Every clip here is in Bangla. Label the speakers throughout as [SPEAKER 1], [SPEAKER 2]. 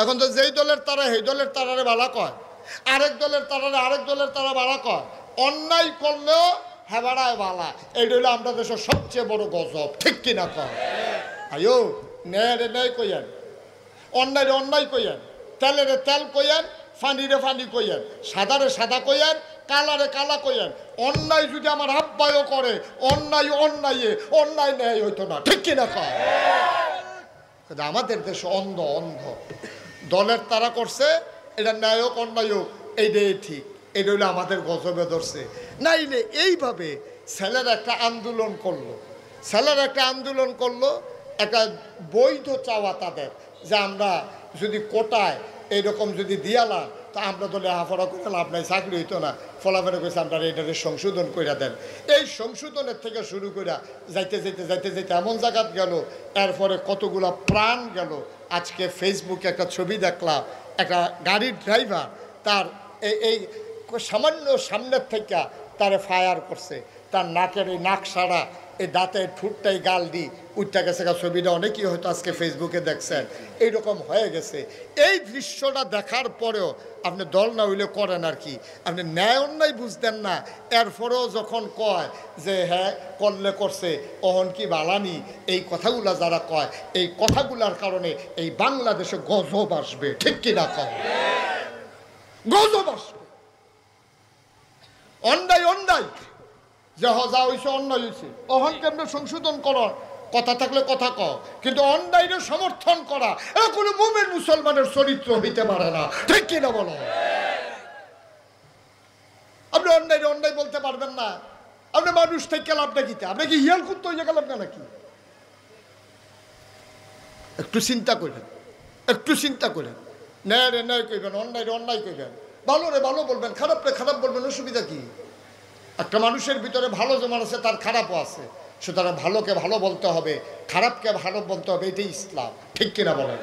[SPEAKER 1] এখন তো যেই দলের তারা সেই দলের তারারে বালা কয়, আরেক দলের তারারে আরেক দলের তারা বালা কয়। অন্যায় করলেও হেবাড়ায় বালা, এইটা হলো আমরা দেশের সবচেয়ে বড় গজব, ঠিক কিনা কয়? আয়ো ন্যায় রে ন্যায় কইয়েন, অন্যায় রে অন্যায় কইয়েন, তেলেরে তেল কইয়েন, ফানিরে ফানি কইয়েন, সাদারে সাদা কইয়েন, কালারে কালা কইয়েন। অন্যায় যদি আমার আব্বায়ও করে, অন্যায় অন্যায় অন্যায় ন্যায় হইতো না, ঠিক কিনা কয়? আমাদের দেশে অন্ধ অন্ধ দলের তারা করছে, এটা ন্যায় হোক অন্যায় হোক এইটাই ঠিক, এটা হইলে আমাদের গজবে ধরছে। নাইলে এইভাবে ছেলেরা একটা আন্দোলন করলো, ছেলেরা একটা আন্দোলন করলো, একটা বৈধ চাওয়া তাদের যে আমরা যদি কোটায় এইরকম যদি দিয়ালাম তা আমরা তো লেখাপড়া করে লাভ নাই, চাকরি হইতো না। ফলাফলে কইছে আপনারা এটাকে সংশোধন করে দেন। এই সংশোধনের থেকে শুরু করে যাইতে যাইতে যাইতে যাইতে এমন জায়গাত গেল, এরপরে কতগুলো প্রাণ গেল। আজকে ফেসবুকে একটা ছবি দেখলাম, একটা গাড়ির ড্রাইভার তার এই সামান্য সামনের থেকে তারে ফায়ার করছে, তার নাকের এই নাক সারা, এই দাঁতের ঠুটটাই গাল দি উঠতে গেছে। ছবিটা অনেকেই হয়তো আজকে ফেসবুকে দেখছেন, এইরকম হয়ে গেছে। এই দৃশ্যটা দেখার পরেও আপনি দল না হইলে করেন আর কি, আপনি ন্যায় অন্যায় বুঝতেন না। এরপরেও যখন কয় যে হ্যাঁ করলে করছে অহন কি বালানি, এই কথাগুলা যারা কয়, এই কথাগুলার কারণে এই বাংলাদেশে গজব আসবে, ঠিক কিনা কয়? গজব আসবে। অন্যায় অন্যায় যে যা হয়েছে অন্যায় হয়েছে, অহন কেমনে সংশোধন করার কথা থাকলে কথা কও, কিন্তু অন্যায়ের সমর্থন করা এটা কোনো মুমিন মুসলমানের চরিত্র হইতে পারে না, ঠিক কিনা বলো? আপনি অন্যায় অন্যায় বলতে পারবেন না। আপনি মানুষ থেকে লাভ নাকিতে, আপনি কি হিয়াল কুত্ত হয়ে গেলাম না নাকি? একটু চিন্তা করেন, একটু চিন্তা করেন। ন্যায় রে ন্যায় কইবেন, অন্যায় রে অন্যায় কইবেন, ভালো রে ভালো বলবেন, খারাপ রে খারাপ বলবেন, অসুবিধা কি? একটা মানুষের ভিতরে ভালো যেমন আছে তার খারাপও আছে, সুতরাং ভালোকে ভালো বলতে হবে, খারাপকে ভালো বলতে হবে, এটাই ইসলাম, ঠিক কিনা বলেন?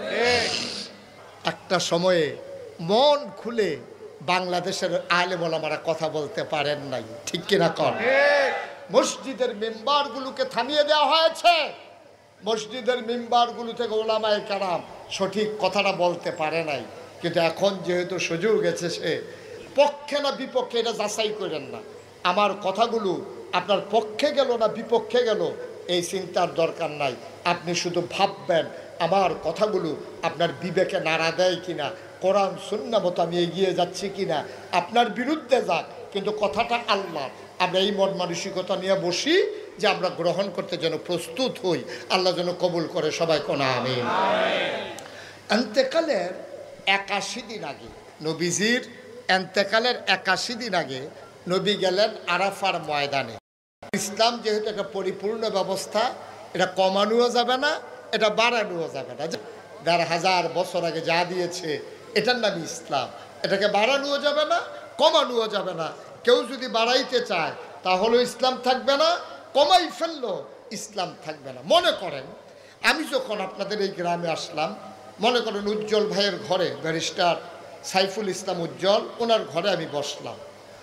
[SPEAKER 1] একটা সময়ে মন খুলে বাংলাদেশের আলেম ওলামারা কথা বলতে পারেন নাই, ঠিক কিনা কন? মসজিদের মেম্বারগুলোকে থামিয়ে দেওয়া হয়েছে, মসজিদের মেম্বারগুলো থেকে ওলামায়ে কেরাম সঠিক কথাটা বলতে পারে নাই। কিন্তু এখন যেহেতু সুযোগ গেছে, সে পক্ষে না বিপক্ষে এটা যাচাই করেন না, আমার কথাগুলো আপনার পক্ষে গেল না বিপক্ষে গেল এই চিন্তার দরকার নাই। আপনি শুধু ভাববেন আমার কথাগুলো আপনার বিবেকে নাড়া দেয় কিনা, কোরআন সুন্নাহ মতো আমি এগিয়ে যাচ্ছি কিনা, আপনার বিরুদ্ধে যাক কিন্তু কথাটা আল্লাহ। আমরা এই মন মানসিকতা নিয়ে বসি যে আমরা গ্রহণ করতে যেন প্রস্তুত হই, আল্লাহ যেন কবুল করে, সবাই কোনা আমিন। এন্তেকালের 81 দিন আগে, নবীজির এন্তেকালের 81 দিন আগে নবী গেলেন আরাফার ময়দানে। ইসলাম যেহেতু একটা পরিপূর্ণ ব্যবস্থা, এটা কমানোও যাবে না, এটা বাড়ানোও যাবে না। ১,৫০০ বছর আগে যা দিয়েছে এটার নামই ইসলাম, এটাকে বাড়ানোও যাবে না, কমানোও যাবে না। কেউ যদি বাড়াইতে চায় তাহলেও ইসলাম থাকবে না, কমাই ফেললো ইসলাম থাকবে না। মনে করেন আমি যখন আপনাদের এই গ্রামে আসলাম, মনে করেন উজ্জ্বল ভাইয়ের ঘরে, ব্যারিস্টার সাইফুল ইসলাম উজ্জ্বল, ওনার ঘরে আমি বসলাম।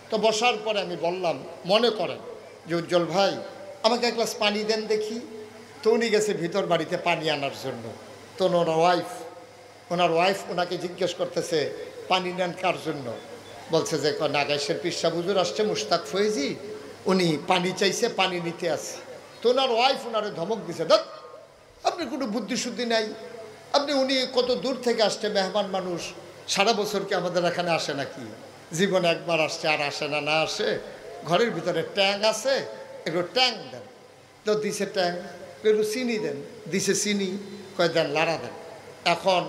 [SPEAKER 1] তো বসার পরে আমি বললাম, মনে করেন যে উজ্জ্বল ভাই আমাকে এক গ্লাস পানি দেন দেখি। তো উনি গেছে ভিতর বাড়িতে পানি আনার জন্য। তো ওনার ওয়াইফ ওনাকে জিজ্ঞেস করতেছে পানি নেন কার জন্য? বলছে যে নাগাইশের পিসা হুজুর আসছে, মুশতাক ফয়েজি, উনি পানি চাইছে, পানি নিতে আসে। তো ওনার ওয়াইফ ওনারে ধমক দিছে, দেখ আপনি কোনো বুদ্ধিশুদ্ধি নাই, উনি কত দূর থেকে আসছে, মেহমান মানুষ, সারা বছর কি আমাদের এখানে আসে নাকি? জীবনে একবার আসছে আর আসে না, না আসে। ঘরের ভিতরে ট্যাং আছে, একটু ট্যাং দেন। তো দিছে ট্যাং, একটু চিনি দেন, দিছে চিনি, কয় দেন লাড়া দেন। এখন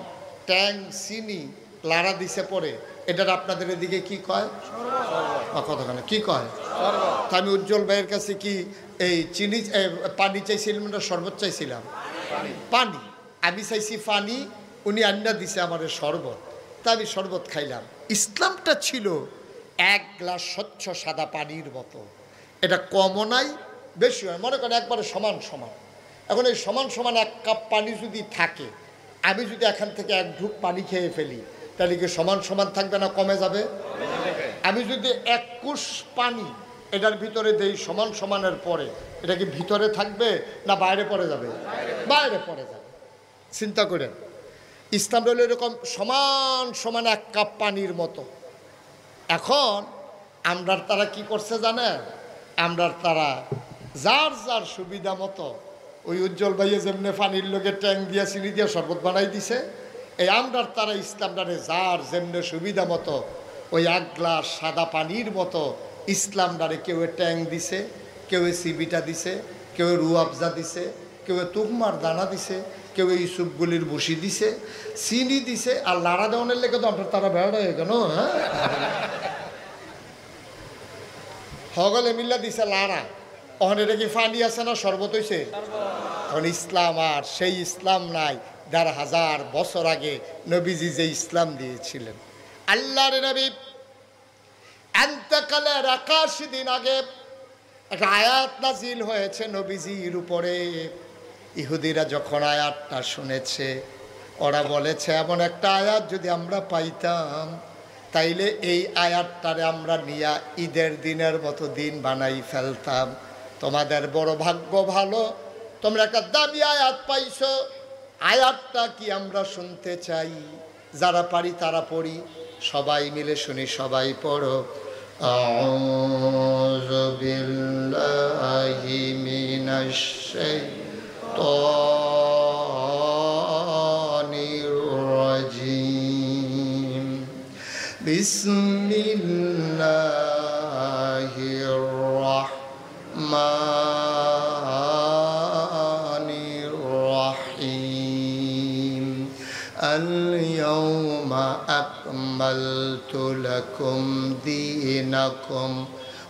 [SPEAKER 1] ট্যাং চিনি লাড়া দিছে পরে, এটার আপনাদের এদিকে কি কয়? কতখানে কি কয়? তা আমি উজ্জ্বল ভাইয়ের কাছে কি এই চিনি পানি চাইছিলাম না শরবত চাইছিলাম? পানি। আমি চাইছি পানি, উনি আন্না দিছে আমার শরবত, তা আমি শরবত খাইলাম। ইসলামটা ছিল এক গ্লাস স্বচ্ছ সাদা পানির মতো, এটা কমও নাই বেশি হয়, মনে করেন একবারে সমান সমান। এখন এই সমান সমান এক কাপ পানি যদি থাকে, আমি যদি এখান থেকে এক ঢুক পানি খেয়ে ফেলি, তাহলে কি সমান সমান থাকবে না কমে যাবে? আমি যদি এক কুশ পানি এটার ভিতরে দেই সমান সমানের পরে, এটা কি ভিতরে থাকবে না বাইরে পড়ে যাবে? বাইরে পড়ে যাবে। চিন্তা করেন ইসলাম হলো এরকম সমান সমান এক কাপ পানির মতো। এখন আমরার তারা কি করছে জানেন? আমরার তারা যার যার সুবিধা মতো ওই উজ্জ্বল ভাইয়ে যেমনি পানির লোকে ট্যাঙ্ক দিয়া চিনি দিয়া শরবত বানাই দিছে, এই আমরার তারা ইসলামটারে যার যেমনি সুবিধা মতো ওই এক গ্লাস সাদা পানির মতো ইসলামটারে কেউ ট্যাঙ্ক দিছে, কেউ সিবিটা দিছে, কেউ রুয়াবজা দিছে, কেউ তুকমার দানা দিছে, কেউ ইসুফগুলির বসি দিছে, চিনি দিছে। আর লাড়া দেওয়ানের লেগে তো আপনার তারা বেড়া হয়ে গেল। হ্যাঁ, হগলে মিল্লা দিছে লাড়া। ওখানে এটা কি ফানি আছে না শরবত হয়েছে? এখন ইসলাম আর সেই ইসলাম নাই ১,৫০০ বছর আগে নবীজি যে ইসলাম দিয়েছিলেন। আল্লাহর নবী এন্তেকালের ৮১ দিন আগে একটা আয়াত নাজিল হয়েছে নবীজির উপরে। ইহুদিরা যখন আয়াতটা শুনেছে, ওরা বলেছে এমন একটা আয়াত যদি আমরা পাইতাম তাইলে এই আয়াতটারে আমরা নিয়া ঈদের দিনের মতো দিন বানাই ফেলতাম। তোমাদের বড় ভাগ্য ভালো, তোমরা একটা দাবি আয়াত পাইছো। আয়াতটা কি আমরা শুনতে চাই? যারা পারি তারা পড়ি, সবাই মিলে শুনি, সবাই পড়ো। আউযু বিল্লাহি মিনাশ শাইতানির রাজিম। বিসমিল্লাহির রাহমানির রাহিম। আল-ইয়াওমা আকমালতু লাকুম দীনাকুম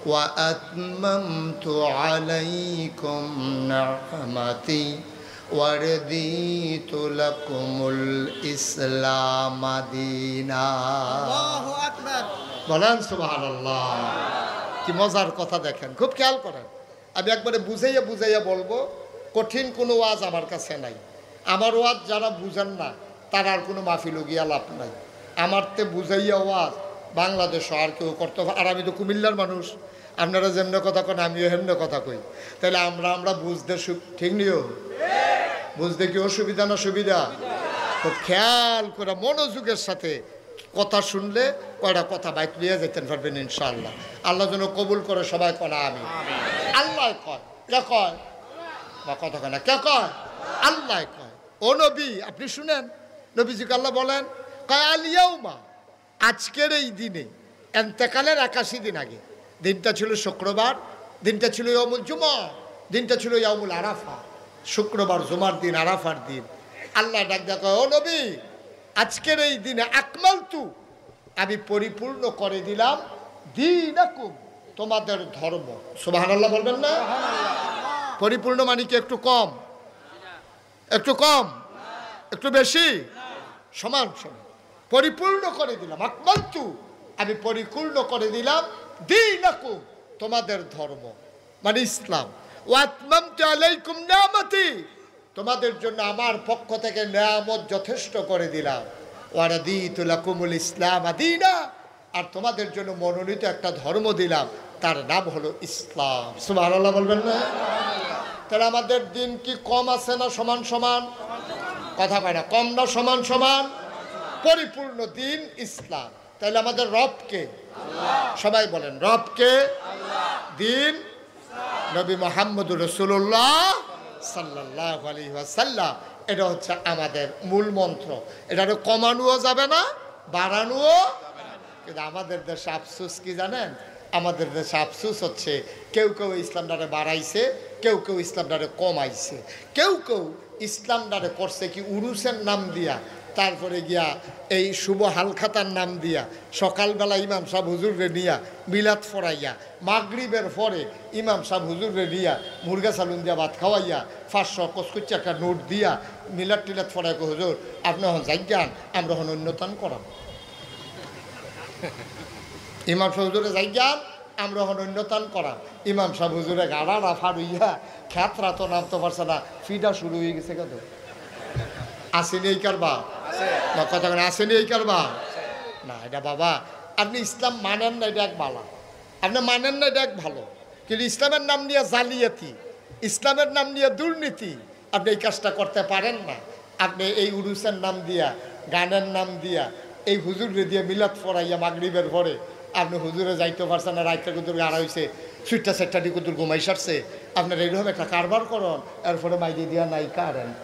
[SPEAKER 1] ওয়া আতমামতু আলাইকুম নি'মাতি ওয়া রাদিতু লাকুমুল ইসলাম দীনা। আল্লাহু আকবার। বলেন সুবহানাল্লাহ। কি মজার কথা দেখেন, খুব খেয়াল করেন। আমি একবারে বুঝাইয়া বুঝাইয়া বলবো, কঠিন কোনো ওয়াজ আমার কাছে নাই। আমার ওয়াজ যারা বুঝেন না তার আর কোনো মাহফিল গিয়া লাভ নাই। আমার তে বুঝাইয়া ওয়াজ বাংলাদেশও আর কেউ করতে। আর আমি তো কুমিল্লার মানুষ, আপনারা যেমনি কথা কন আমিও হেমনে কথা কই। তাহলে আমরা বুঝতে ঠিক নিও, বুঝতে কি অসুবিধা না সুবিধা? খুব খেয়াল করে মনোযোগের সাথে কথা শুনলে কয়টা কথা বাইক নিয়ে যেতে পারবেন ইনশাআল্লাহ। আল্লাহ যেন কবুল করে, সবাই কনা আমি। আল্লাহ কয়, কে কয়? বা কথা কয় না, কে কয়? আল্লাহ কয়। ও নবী আপনি শুনেন, নবীজিকে আল্লাহ বলেন কয় আল ইয়াউমা, আজকের এই দিনে, এন্তেকালের ৮১ দিন আগে, দিনটা ছিল শুক্রবার, দিনটা ছিল ইয়াউমুল জুমা, দিনটা ছিল ইয়াউমুল আরাফা। শুক্রবার, জুমার দিন, আরাফার দিন। আল্লাহ ডাক দেয়া কয় ও নবী আজকের এই দিনে আকমালতু, আমি পরিপূর্ণ করে দিলাম দীনাকুম, তোমাদের ধর্ম। সুবহানাল্লাহ বলবেন না? পরিপূর্ণ মানে কি একটু কম, একটু কম, একটু বেশি, সমান সমান? পরিপূর্ণ করে দিলাম। আকমালতু, আমি পরিপূর্ণ করে দিলাম দীনাকুম, তোমাদের ধর্ম মানে ইসলাম। ওয়া আতমামতু আলাইকুম নি'মাতি, তোমাদের জন্য আমার পক্ষ থেকে নিয়ামত যথেষ্ট করে দিলাম। ওয়া রাদিতু লাকুমুল ইসলাম দীনা, আর তোমাদের জন্য মনোনীত একটা ধর্ম দিলাম, তার নাম হলো ইসলাম। সুবহানাল্লাহ বলবেন না? তাহলে আমাদের দিন কি কম আছে না সমান সমান? কথা কয় না, কম না সমান সমান? পরিপূর্ণ দিন ইসলাম। তাহলে আমাদের রবকে? সবাই বলেন রবকে? দিন নবী মুহাম্মদুর রাসূলুল্লাহ সাল্লাল্লাহু আলাইহি ওয়াসাল্লাম। এটা হচ্ছে আমাদের মূল মন্ত্র। এটাকে কমানোও যাবে না, বাড়ানোও। কিন্তু আমাদের দেশে আফসোস কি জানেন? আমাদের দেশে আফসোস হচ্ছে কেউ কেউ ইসলামটারে বাড়াইছে, কেউ কেউ ইসলামটারে কমাইছে। কেউ কেউ ইসলামটারে করছে কি উরুসের নাম দিয়া, তারপরে গিয়া এই শুভ হালখাতার নাম দিয়া, সকালবেলা ইমাম সাহেব হুজুরে নিয়া মিলাদ ফরাইয়া, মাগরিবের পরে ইমাম সাহেব হুজুরে নিয়া মুরগা সালুন দিয়া ভাত খাওয়াইয়া 500 কচকুচি একটা নোট দিয়া মিলাদ টিলাদ ফরাই হুজুর আপনি হন যাইগান, আমরা হন অন্যতন করাম। ইমাম সাহেব হুজুরে যাইগান, আমরা হন অন্যতন করাম। ইমাম সাহেব হুজুরে গাড়া রাফা রইয়া খ্যাতরা তো নামতে পারছে না, ফিডা শুরু হয়ে গেছে। কত আসেনি এই কারবা? না কথা আসেনি এই কারবা? না, এটা বাবা আপনি ইসলাম মানেন না, এটা এক বালা। আপনি মানেন না, এটা এক ভালো। কিন্তু ইসলামের নাম নিয়ে জালিয়াতি, ইসলামের নাম নিয়ে দুর্নীতি, আপনি এই কাজটা করতে পারেন না। আপনি এই উরুসের নাম দিয়া গানের নাম দিয়া এই হুজুরে দিয়ে মিলাদ পড়াইয়া মাগরিবের পরে আপনি হুজুরে যাইতে পারছেন না, রাইতে কুতুর গাড়া হয়েছে, সুইটটা সেটটা কুতুর ঘুমাই সারছে, আপনার এইরকম একটা কারবার করন, এরপরে মাইদি দিয়া নাই কারেন্ট।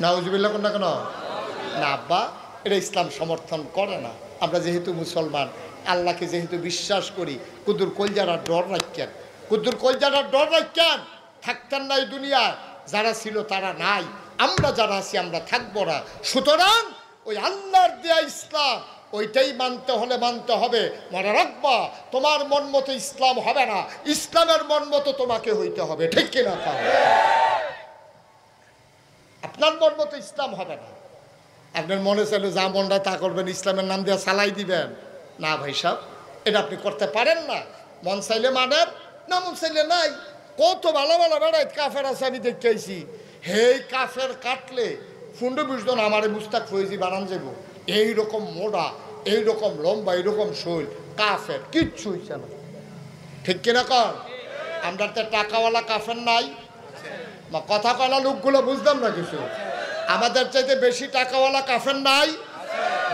[SPEAKER 1] নাউজুবিল্লাহ কোন না কেন না আব্বা, এটা ইসলাম সমর্থন করে না। আমরা যেহেতু মুসলমান, আল্লাহকে যেহেতু বিশ্বাস করি, কুদুর কলজারা ডর রাখেন, কুদুর কলজারা ডর রাখেন। থাকতেন না এই দুনিয়ায়, যারা ছিল তারা নাই, আমরা যারা আছি আমরা থাকবো না। সুতরাং ওই আল্লাহর দেয়া ইসলাম ওইটাই মানতে হলে মানতে হবে। মনে রাখবা, তোমার মন মতো ইসলাম হবে না, ইসলামের মন মতো তোমাকে হইতে হবে, ঠিক কিনা? আপনার মন মতো ইসলাম হবে না। আপনার মনে চাইলে যা মনটা তা করবেন, ইসলামের নাম দিয়ে চালাই দিবেন না ভাই সাহেব, এটা আপনি করতে পারেন না। মন চাইলে মানেন না, মন চাইলে নাই। কত ভালো ভালো বেড়াই কাফের আছে আমি দেখতে আইছি, হেই কাফের কাটলে ফুন্ড বুঝতো না আমারে মুস্তাক ফৈজি বানান যাব, এইরকম মোড়া, এইরকম লম্বা, এইরকম শৈল, কাফের কিচ্ছু হইছে না, ঠিক কিনা কর? আমরা তো টাকাওয়ালা কাফের নাই, কথা কলা লোকগুলো বুঝতাম না কিছু। আমাদের চাইতে বেশি টাকাওয়ালা কাফের নাই,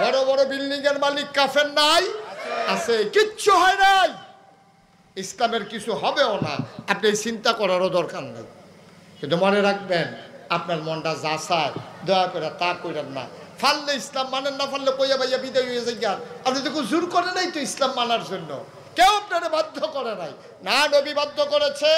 [SPEAKER 1] বড় বড় বিল্ডিং এর মালিক কাফের নাই, আছে, কিচ্ছু হয় নাই। ইসলামের কিছু হবেও না, আপনি চিন্তা করারও দরকার নেই। কিন্তু মনে রাখবেন, আপনার মনটা যা চায় দয়া করে তা করেন না। ফাললে ইসলাম মানেন না, ফাললে কইয়া বাইয়া বিদায় হয়ে যায়। আপনি তো জোর করে নাই তো ইসলাম মানার জন্য, কেউ আপনারা বাধ্য করে নাই। না নবী বাধ্য করেছে,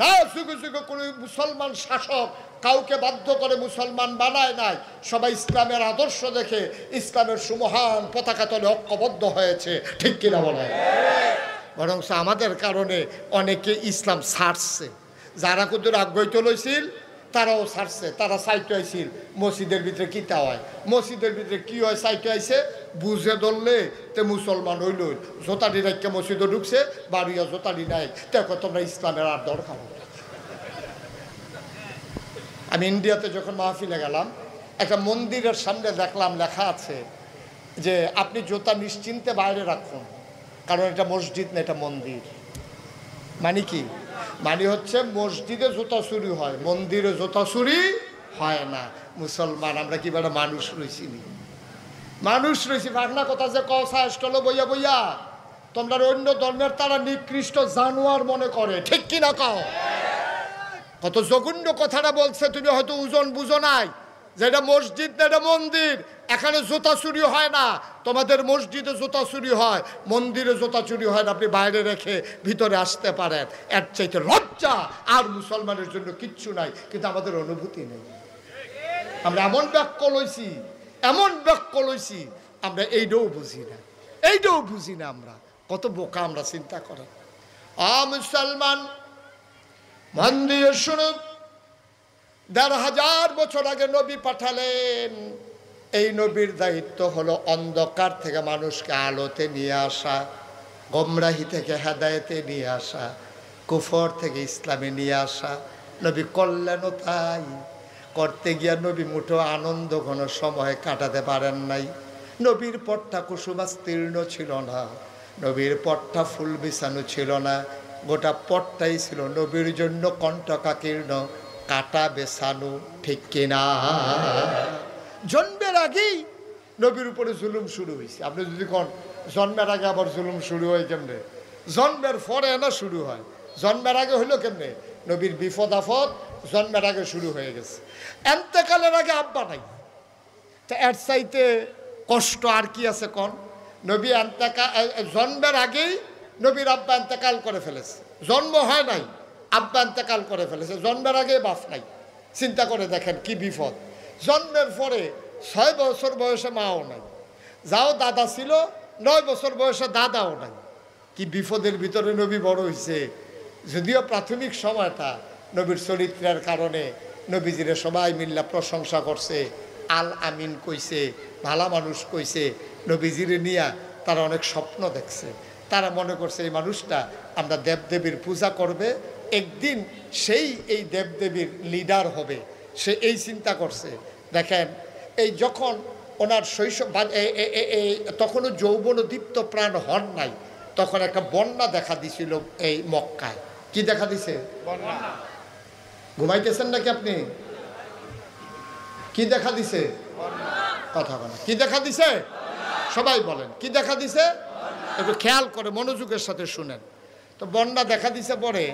[SPEAKER 1] না যুগে যুগে কোনো মুসলমান শাসক কাউকে বাধ্য করে মুসলমান বানায় নাই। সবাই ইসলামের আদর্শ দেখে ইসলামের সুমহান পতাকা তলে ঐক্যবদ্ধ হয়েছে, ঠিক কিনা বলে? বরং আমাদের কারণে অনেকে ইসলাম ছাড়ছে। যারা কুদুর আগ্রহ লইছিল তারাও ছাড়ছে, তারা সাইটে আইছিল। মসজিদের ভিতরে কিতা হয়, মসজিদের ভিতরে কি হয় সাইটে আইছে, বুঝে ধরলে তে মুসলমান হইল। জোতাডি রাখকে মসজিদে ঢুকছে, বাড়িয়া জোতাডি নাই, দেখো তোমরা ইসলামের আর দরকার। আমি ইন্ডিয়াতে যখন মাহফিলে গেলাম, একটা মন্দিরের সামনে দেখলাম লেখা আছে যে আপনি জুতা নিশ্চিন্তে বাইরে রাখুন, কারণ এটা মসজিদ না, এটা মন্দির। মানে কি? মানে হচ্ছে মসজিদে জুতা চুরি হয়, মন্দিরে জুতা চুরি হয় না। মুসলমান আমরা কি বেড়া মানুষ রয়েছি, মানুষ রয়েছি। ভাগনা কথা যে কষা স্টল বইয়া বইয়া তোমরা অন্য ধর্মের তারা নিকৃষ্ট জানোয়ার মনে করে, ঠিক কিনা কও? কত জঘন্য কথাটা বলছে, তুমি হয়তো ওজন বুঝো নাই যে এটা মসজিদ না, এটা মন্দির। এখানে জুতা চুরি হয় না, তোমাদের মসজিদে জুতা চুরি হয়, মন্দিরে জুতা চুরি হয় না। আপনি বাইরে রেখে ভিতরে আসতে পারেন, এর চাইতে লজ্জা আর মুসলমানের জন্য কিচ্ছু নাই। কিন্তু আমাদের অনুভূতি নেই, আমরা এমন বাক্য লইছি, এমন বাক্য লইছি, আমরা এইটাও বুঝি না, এইটাও বুঝি না। আমরা কত বোকা, আমরা চিন্তা করেন। মুসলমান মন দিয়ে শুনুন, ১৫০০ বছর আগে নবী পাঠালেন। এই নবীর দায়িত্ব হলো অন্ধকার থেকে মানুষকে আলোতে নিয়ে আসা, গোমরাহি থেকে হেদায়েতে নিয়ে আসা, কুফর থেকে ইসলামে নিয়ে আসা। নবী করলেনও তাই। করতে গিয়া নবী মুঠো আনন্দ ঘন সময় কাটাতে পারেন নাই। নবীর পটটা কুসুমাস্তীর্ণ ছিল না, নবীর পটটা ফুল বিছানো ছিল না, গোটা পটটাই ছিল নবীর জন্য কণ্টকাকীর্ণ, কাটা বেছানো, ঠিক কিনা? জন্মের আগেই নবীর উপরে জুলুম শুরু হয়েছে। আপনি যদি কোন জন্মের আগে আবার জুলুম শুরু হয় কেমনে? জন্মের পরে না শুরু হয়, জন্মের আগে হইলো কেমনে? নবীর বিপদ আপদ জন্মের আগে শুরু হয়ে গেছে। এন্তেকালের আগে আব্বা নাই, তা এর চাইতে কষ্ট আর কি আছে কোন? নবী জন্মের আগেই নবীর আব্বা এন্তেকাল করে ফেলেছে, জন্ম হয় নাই, আব্বা এন্তেকাল করে ফেলেছে, জন্মের আগে বাপ নাই। চিন্তা করে দেখেন কি বিপদ। জন্মের পরে 6 বছর বয়সে মাও নাই, যাও দাদা ছিল 9 বছর বয়সে দাদাও নাই। কি বিপদের ভিতরে নবী বড় হয়েছে। যদিও প্রাথমিক সময়টা নবীর চরিত্রের কারণে নবীজিরে সবাই মিল্লা প্রশংসা করছে, আল আমিন কইছে, ভালা মানুষ কইছে। নবীজিরে নিয়ে তারা অনেক স্বপ্ন দেখছে, তারা মনে করছে এই মানুষটা আমরা দেবদেবীর পূজা করবে, একদিন সেই এই দেবদেবীর লিডার হবে, সে এই চিন্তা করছে। দেখেন, এই যখন ওনার শৈশব, তখনও যৌবন দীপ্ত প্রাণ হন নাই, তখন একটা বন্যা দেখা দিছিল এই মক্কায়। কি দেখা দিছে? ঘুমাইতেছেন নাকি আপনি? কি দেখা দিছে? কথা বলেন, কি দেখা দিছে? সবাই বলেন কি দেখা দিছে? একটু খেয়াল করে মনোযোগের সাথে শুনেন। তো বন্যা দেখা দিছে পরে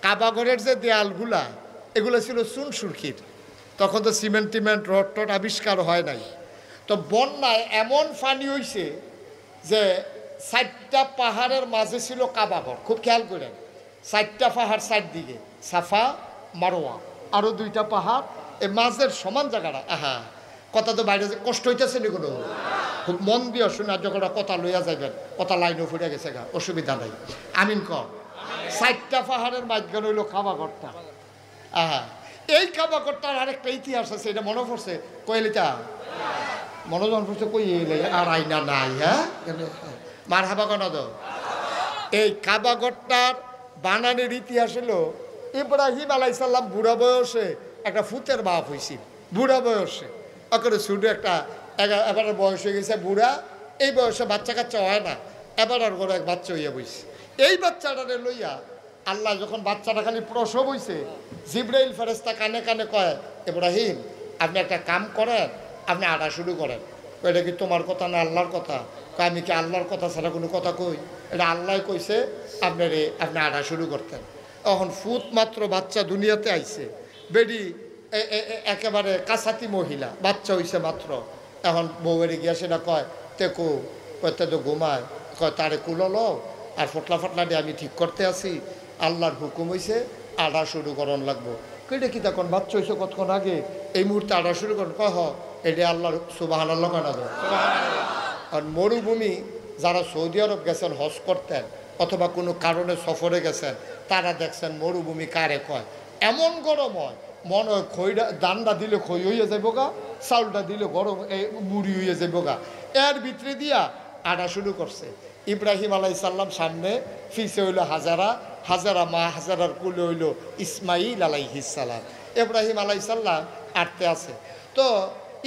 [SPEAKER 1] কাবাঘরের যে দেয়ালগুলা এগুলো ছিল চুন সুরখির, তখন তো সিমেন্ট টিমেন্ট রড টড আবিষ্কার হয় নাই। তো বন্যায় এমন পানি হইছে যে 4টা পাহাড়ের মাঝে ছিল কাবাঘর। খুব খেয়াল করেন, 4টা পাহাড় 4 দিকে, সাফা মারোয়া, আরও 2টা পাহাড়, এই মাঝের সমান জায়গাটা। কথা তো বাইরে কষ্ট হইতেছে নি কোনো? খুব মন দিয়ে শুনে, আর যখন কথা লইয়া যাইবেন, কথা লাইনও ফুটে গেছে গা, অসুবিধা নাই। আমিন কর। 4টা পাহাড়ের মাঝখানে হইল কাবাঘরটা। এই কাবাঘরটার আরেকটা ইতিহাস আছে, এটা মনে পড়ছে কইলিটা মনোজন পড়ছে, কই এলে আর আইনা নাই। মার হাবা কনা তো। এই কাবাঘরটার বানানের ইতিহাস হলো ইব্রাহিম আলাইসাল্লাম বুড়া বয়সে একটা ফুতের বাপ হয়েছিল। বুড়া বয়সে ওকে শুধু একটা এবার বয়স হয়ে গেছে বুড়া, এই বয়সে বাচ্চা কাচ্চা হয় না, এবার আর ঘরে এক বাচ্চা হইয়া বইছে। এই বাচ্চাটারে লইয়া আল্লাহ যখন বাচ্চাটা খালি প্রসব হইছে, জিব্রাইল ফেরেশতা কানে কানে কয়, ইব্রাহিম আপনি একটা কাম করেন, আপনি আটা শুরু করেন। এটা কি তোমার কথা না আল্লাহর কথা? আমি কি আল্লাহর কথা ছাড়া কোনো কথা কই? এটা আল্লাহ কইছে আপনি আটা শুরু করতেন। এখন ফুট মাত্র বাচ্চা দুনিয়াতে আইছে, বেডি একেবারে কাছাতি মহিলা, বাচ্চা হইছে মাত্র। এখন বউয়ের গিয়া সেটা কয় তেকু, কয়তে তো ঘুমায়, কয় তারে কুলো আর ফটলা ফটলা দিয়ে আমি ঠিক করতে আসি, আল্লাহর হুকুম হইছে আটা শুরু করন লাগবো। কেটে কি তখন বাচ্চা হয়েছে কতক্ষণ আগে, এই মুহূর্তে আটা শুরু করেন, কহ এটা আল্লাহর সুবহানাল্লাহ কানা দেয়। আর মরুভূমি যারা সৌদি আরব গেছেন হজ করতেন অথবা কোনো কারণে সফরে গেছেন, তারা দেখছেন মরুভূমি কারে কয়। এমন গরম হয়, মনে হয় খইটা দানটা দিলে খই হইয়া যাইব গা, চাউলটা দিলে গরম মুড়ি হইয়া যাইব গা। এর ভিতরে দিয়া আটা শুরু করছে। ইব্রাহিম আলাইসাল্লাম সামনে, ফিসে হইল হাজারা, হাজারা মা, হাজারার কুলে হইল ইসমাইল আলাইহিসসালাম। ইব্রাহিম আলাইসাল্লাম আটতে আছে। তো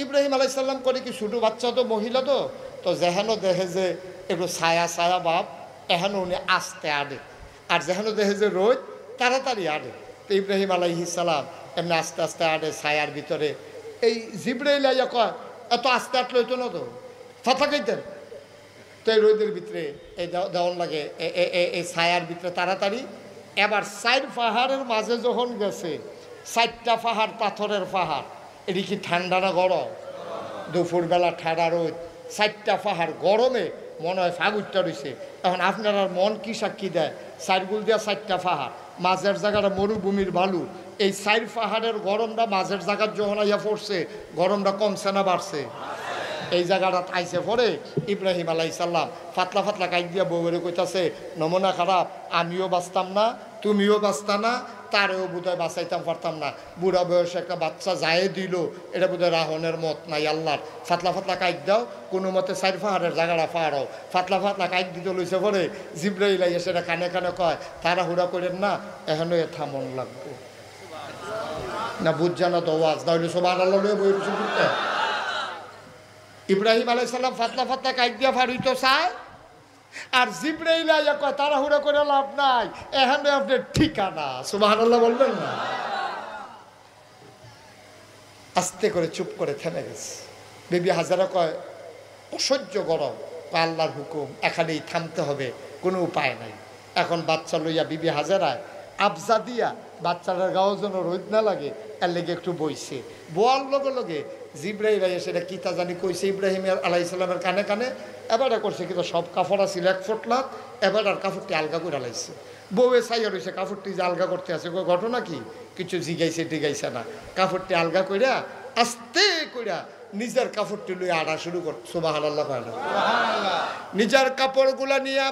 [SPEAKER 1] ইব্রাহিম আলাইসাল্লাম করে কি ছোটো বাচ্চা তো, মহিলা তো, তো যেহেন দেখে যে একটু ছায়া ছায়া ভাব, এহেন উনি আস্তে আডে, আর যেহেন দেখে যে রোদ তাড়াতাড়ি আডে। তো ইব্রাহিম আলাইহিসসালাম এমনি আস্তে আস্তে আডে ছায়ার ভিতরে। এই জিব্রাইল আইয়া কয় এত আস্তে আটলে হইতো না তো, ফাঁকা খাইতেন। তো এই রোদের ভিতরে এই দেওয়ান লাগে, এই ছায়ার ভিতরে তাড়াতাড়ি। এবার 4 পাহাড়ের মাঝে যখন গেছে, 4টা পাহাড় পাথরের পাহাড়, এটি কি ঠান্ডা না গরম? দুপুরবেলা ঠান্ডা রোদ, 4টা পাহাড় গরমে মনে হয় ফাগুরটা রয়েছে। এখন আপনার আর মন কি সাক্ষী দেয়? 4 গুল দিয়া 4টা পাহাড়, মাঝের জায়গাটা মরুভূমির বালু। এই 4 পাহাড়ের গরমটা মাঝের জায়গার যখন আইয়া পড়ছে, গরমটা কমছে না বাড়ছে? এই জায়গাটা আইসে পরে ইব্রাহিম আলাইসাল্লাম ফাতলা ফাতলা কাইক দিয়া বউরে কইতাছে, নমুনা খারাপ, আমিও বাঁচতাম না, তুমিও বাঁচতা না, তারেও বোধহয় বাঁচাইতাম পারতাম না। বুড়া বয়সে একটা বাচ্চা যায় দিল, এটা বোধহয় রাহনের মত নাই আল্লাহর। ফাতলা ফাতলা কাইক দাও, কোনো মতে 4 পাহাড়ের জায়গাটা পাহাড়ও ফাতলা ফাতলা কাইক দিতে লইছে পরে জিব্রাইল আইয়া সেটা কানে কানে কয়, তাড়াহুড়া করেন না, এখনো এ থামন লাগবো না, বুঝছে না তো ওয়াজ, তাহলে সুবহানাল্লাহ লয়ে বই রুসুল করতে। ইব্রাহিম আলাইসাল্লাম ফাতলা ফাতলা কাইক দিয়া ফাড়িতো চায়, আর জিব্রাইল আইয়া কয় তাড়াহুড়া করে লাভ নাই, এখানে আপনার ঠিকানা। সুবহানাল্লাহ বলবেন না? আস্তে করে চুপ করে থেমে গেছে। বিবি হাজারা কয় অসহ্য গরম, আল্লাহর হুকুম, এখানেই থামতে হবে, কোনো উপায় নাই। এখন বাচ্চা লইয়া বিবি হাজারায় আবজা দিয়া বাচ্চাটার গাও যেন রোদ না লাগে এর লেগে একটু বইছে। বোয়ার লগে লগে জিব্রাইল আইয়া সেটা কিতা জানি কইছে ইব্রাহিম আলাইসাল্লামের কানে কানে। এবারে করছে কিন্তু সব কাপড় আছিল 1 ফুটলাত, এবার আর কাপড়টি আলগা করে লাইছে। বউয়ে চাইয়া রয়েছে কাপড়টি যে আলগা করতে আছে, ঘটনা কি? কিছু জিগাইছে টিগাইছে না, কাপড়টি আলগা কইরা আস্তে কইরা নিজের কাপড়টি লইয়া আড়া শুরু কর। সুবহানাল্লাহ। নিজের কাপড়গুলা নিয়ে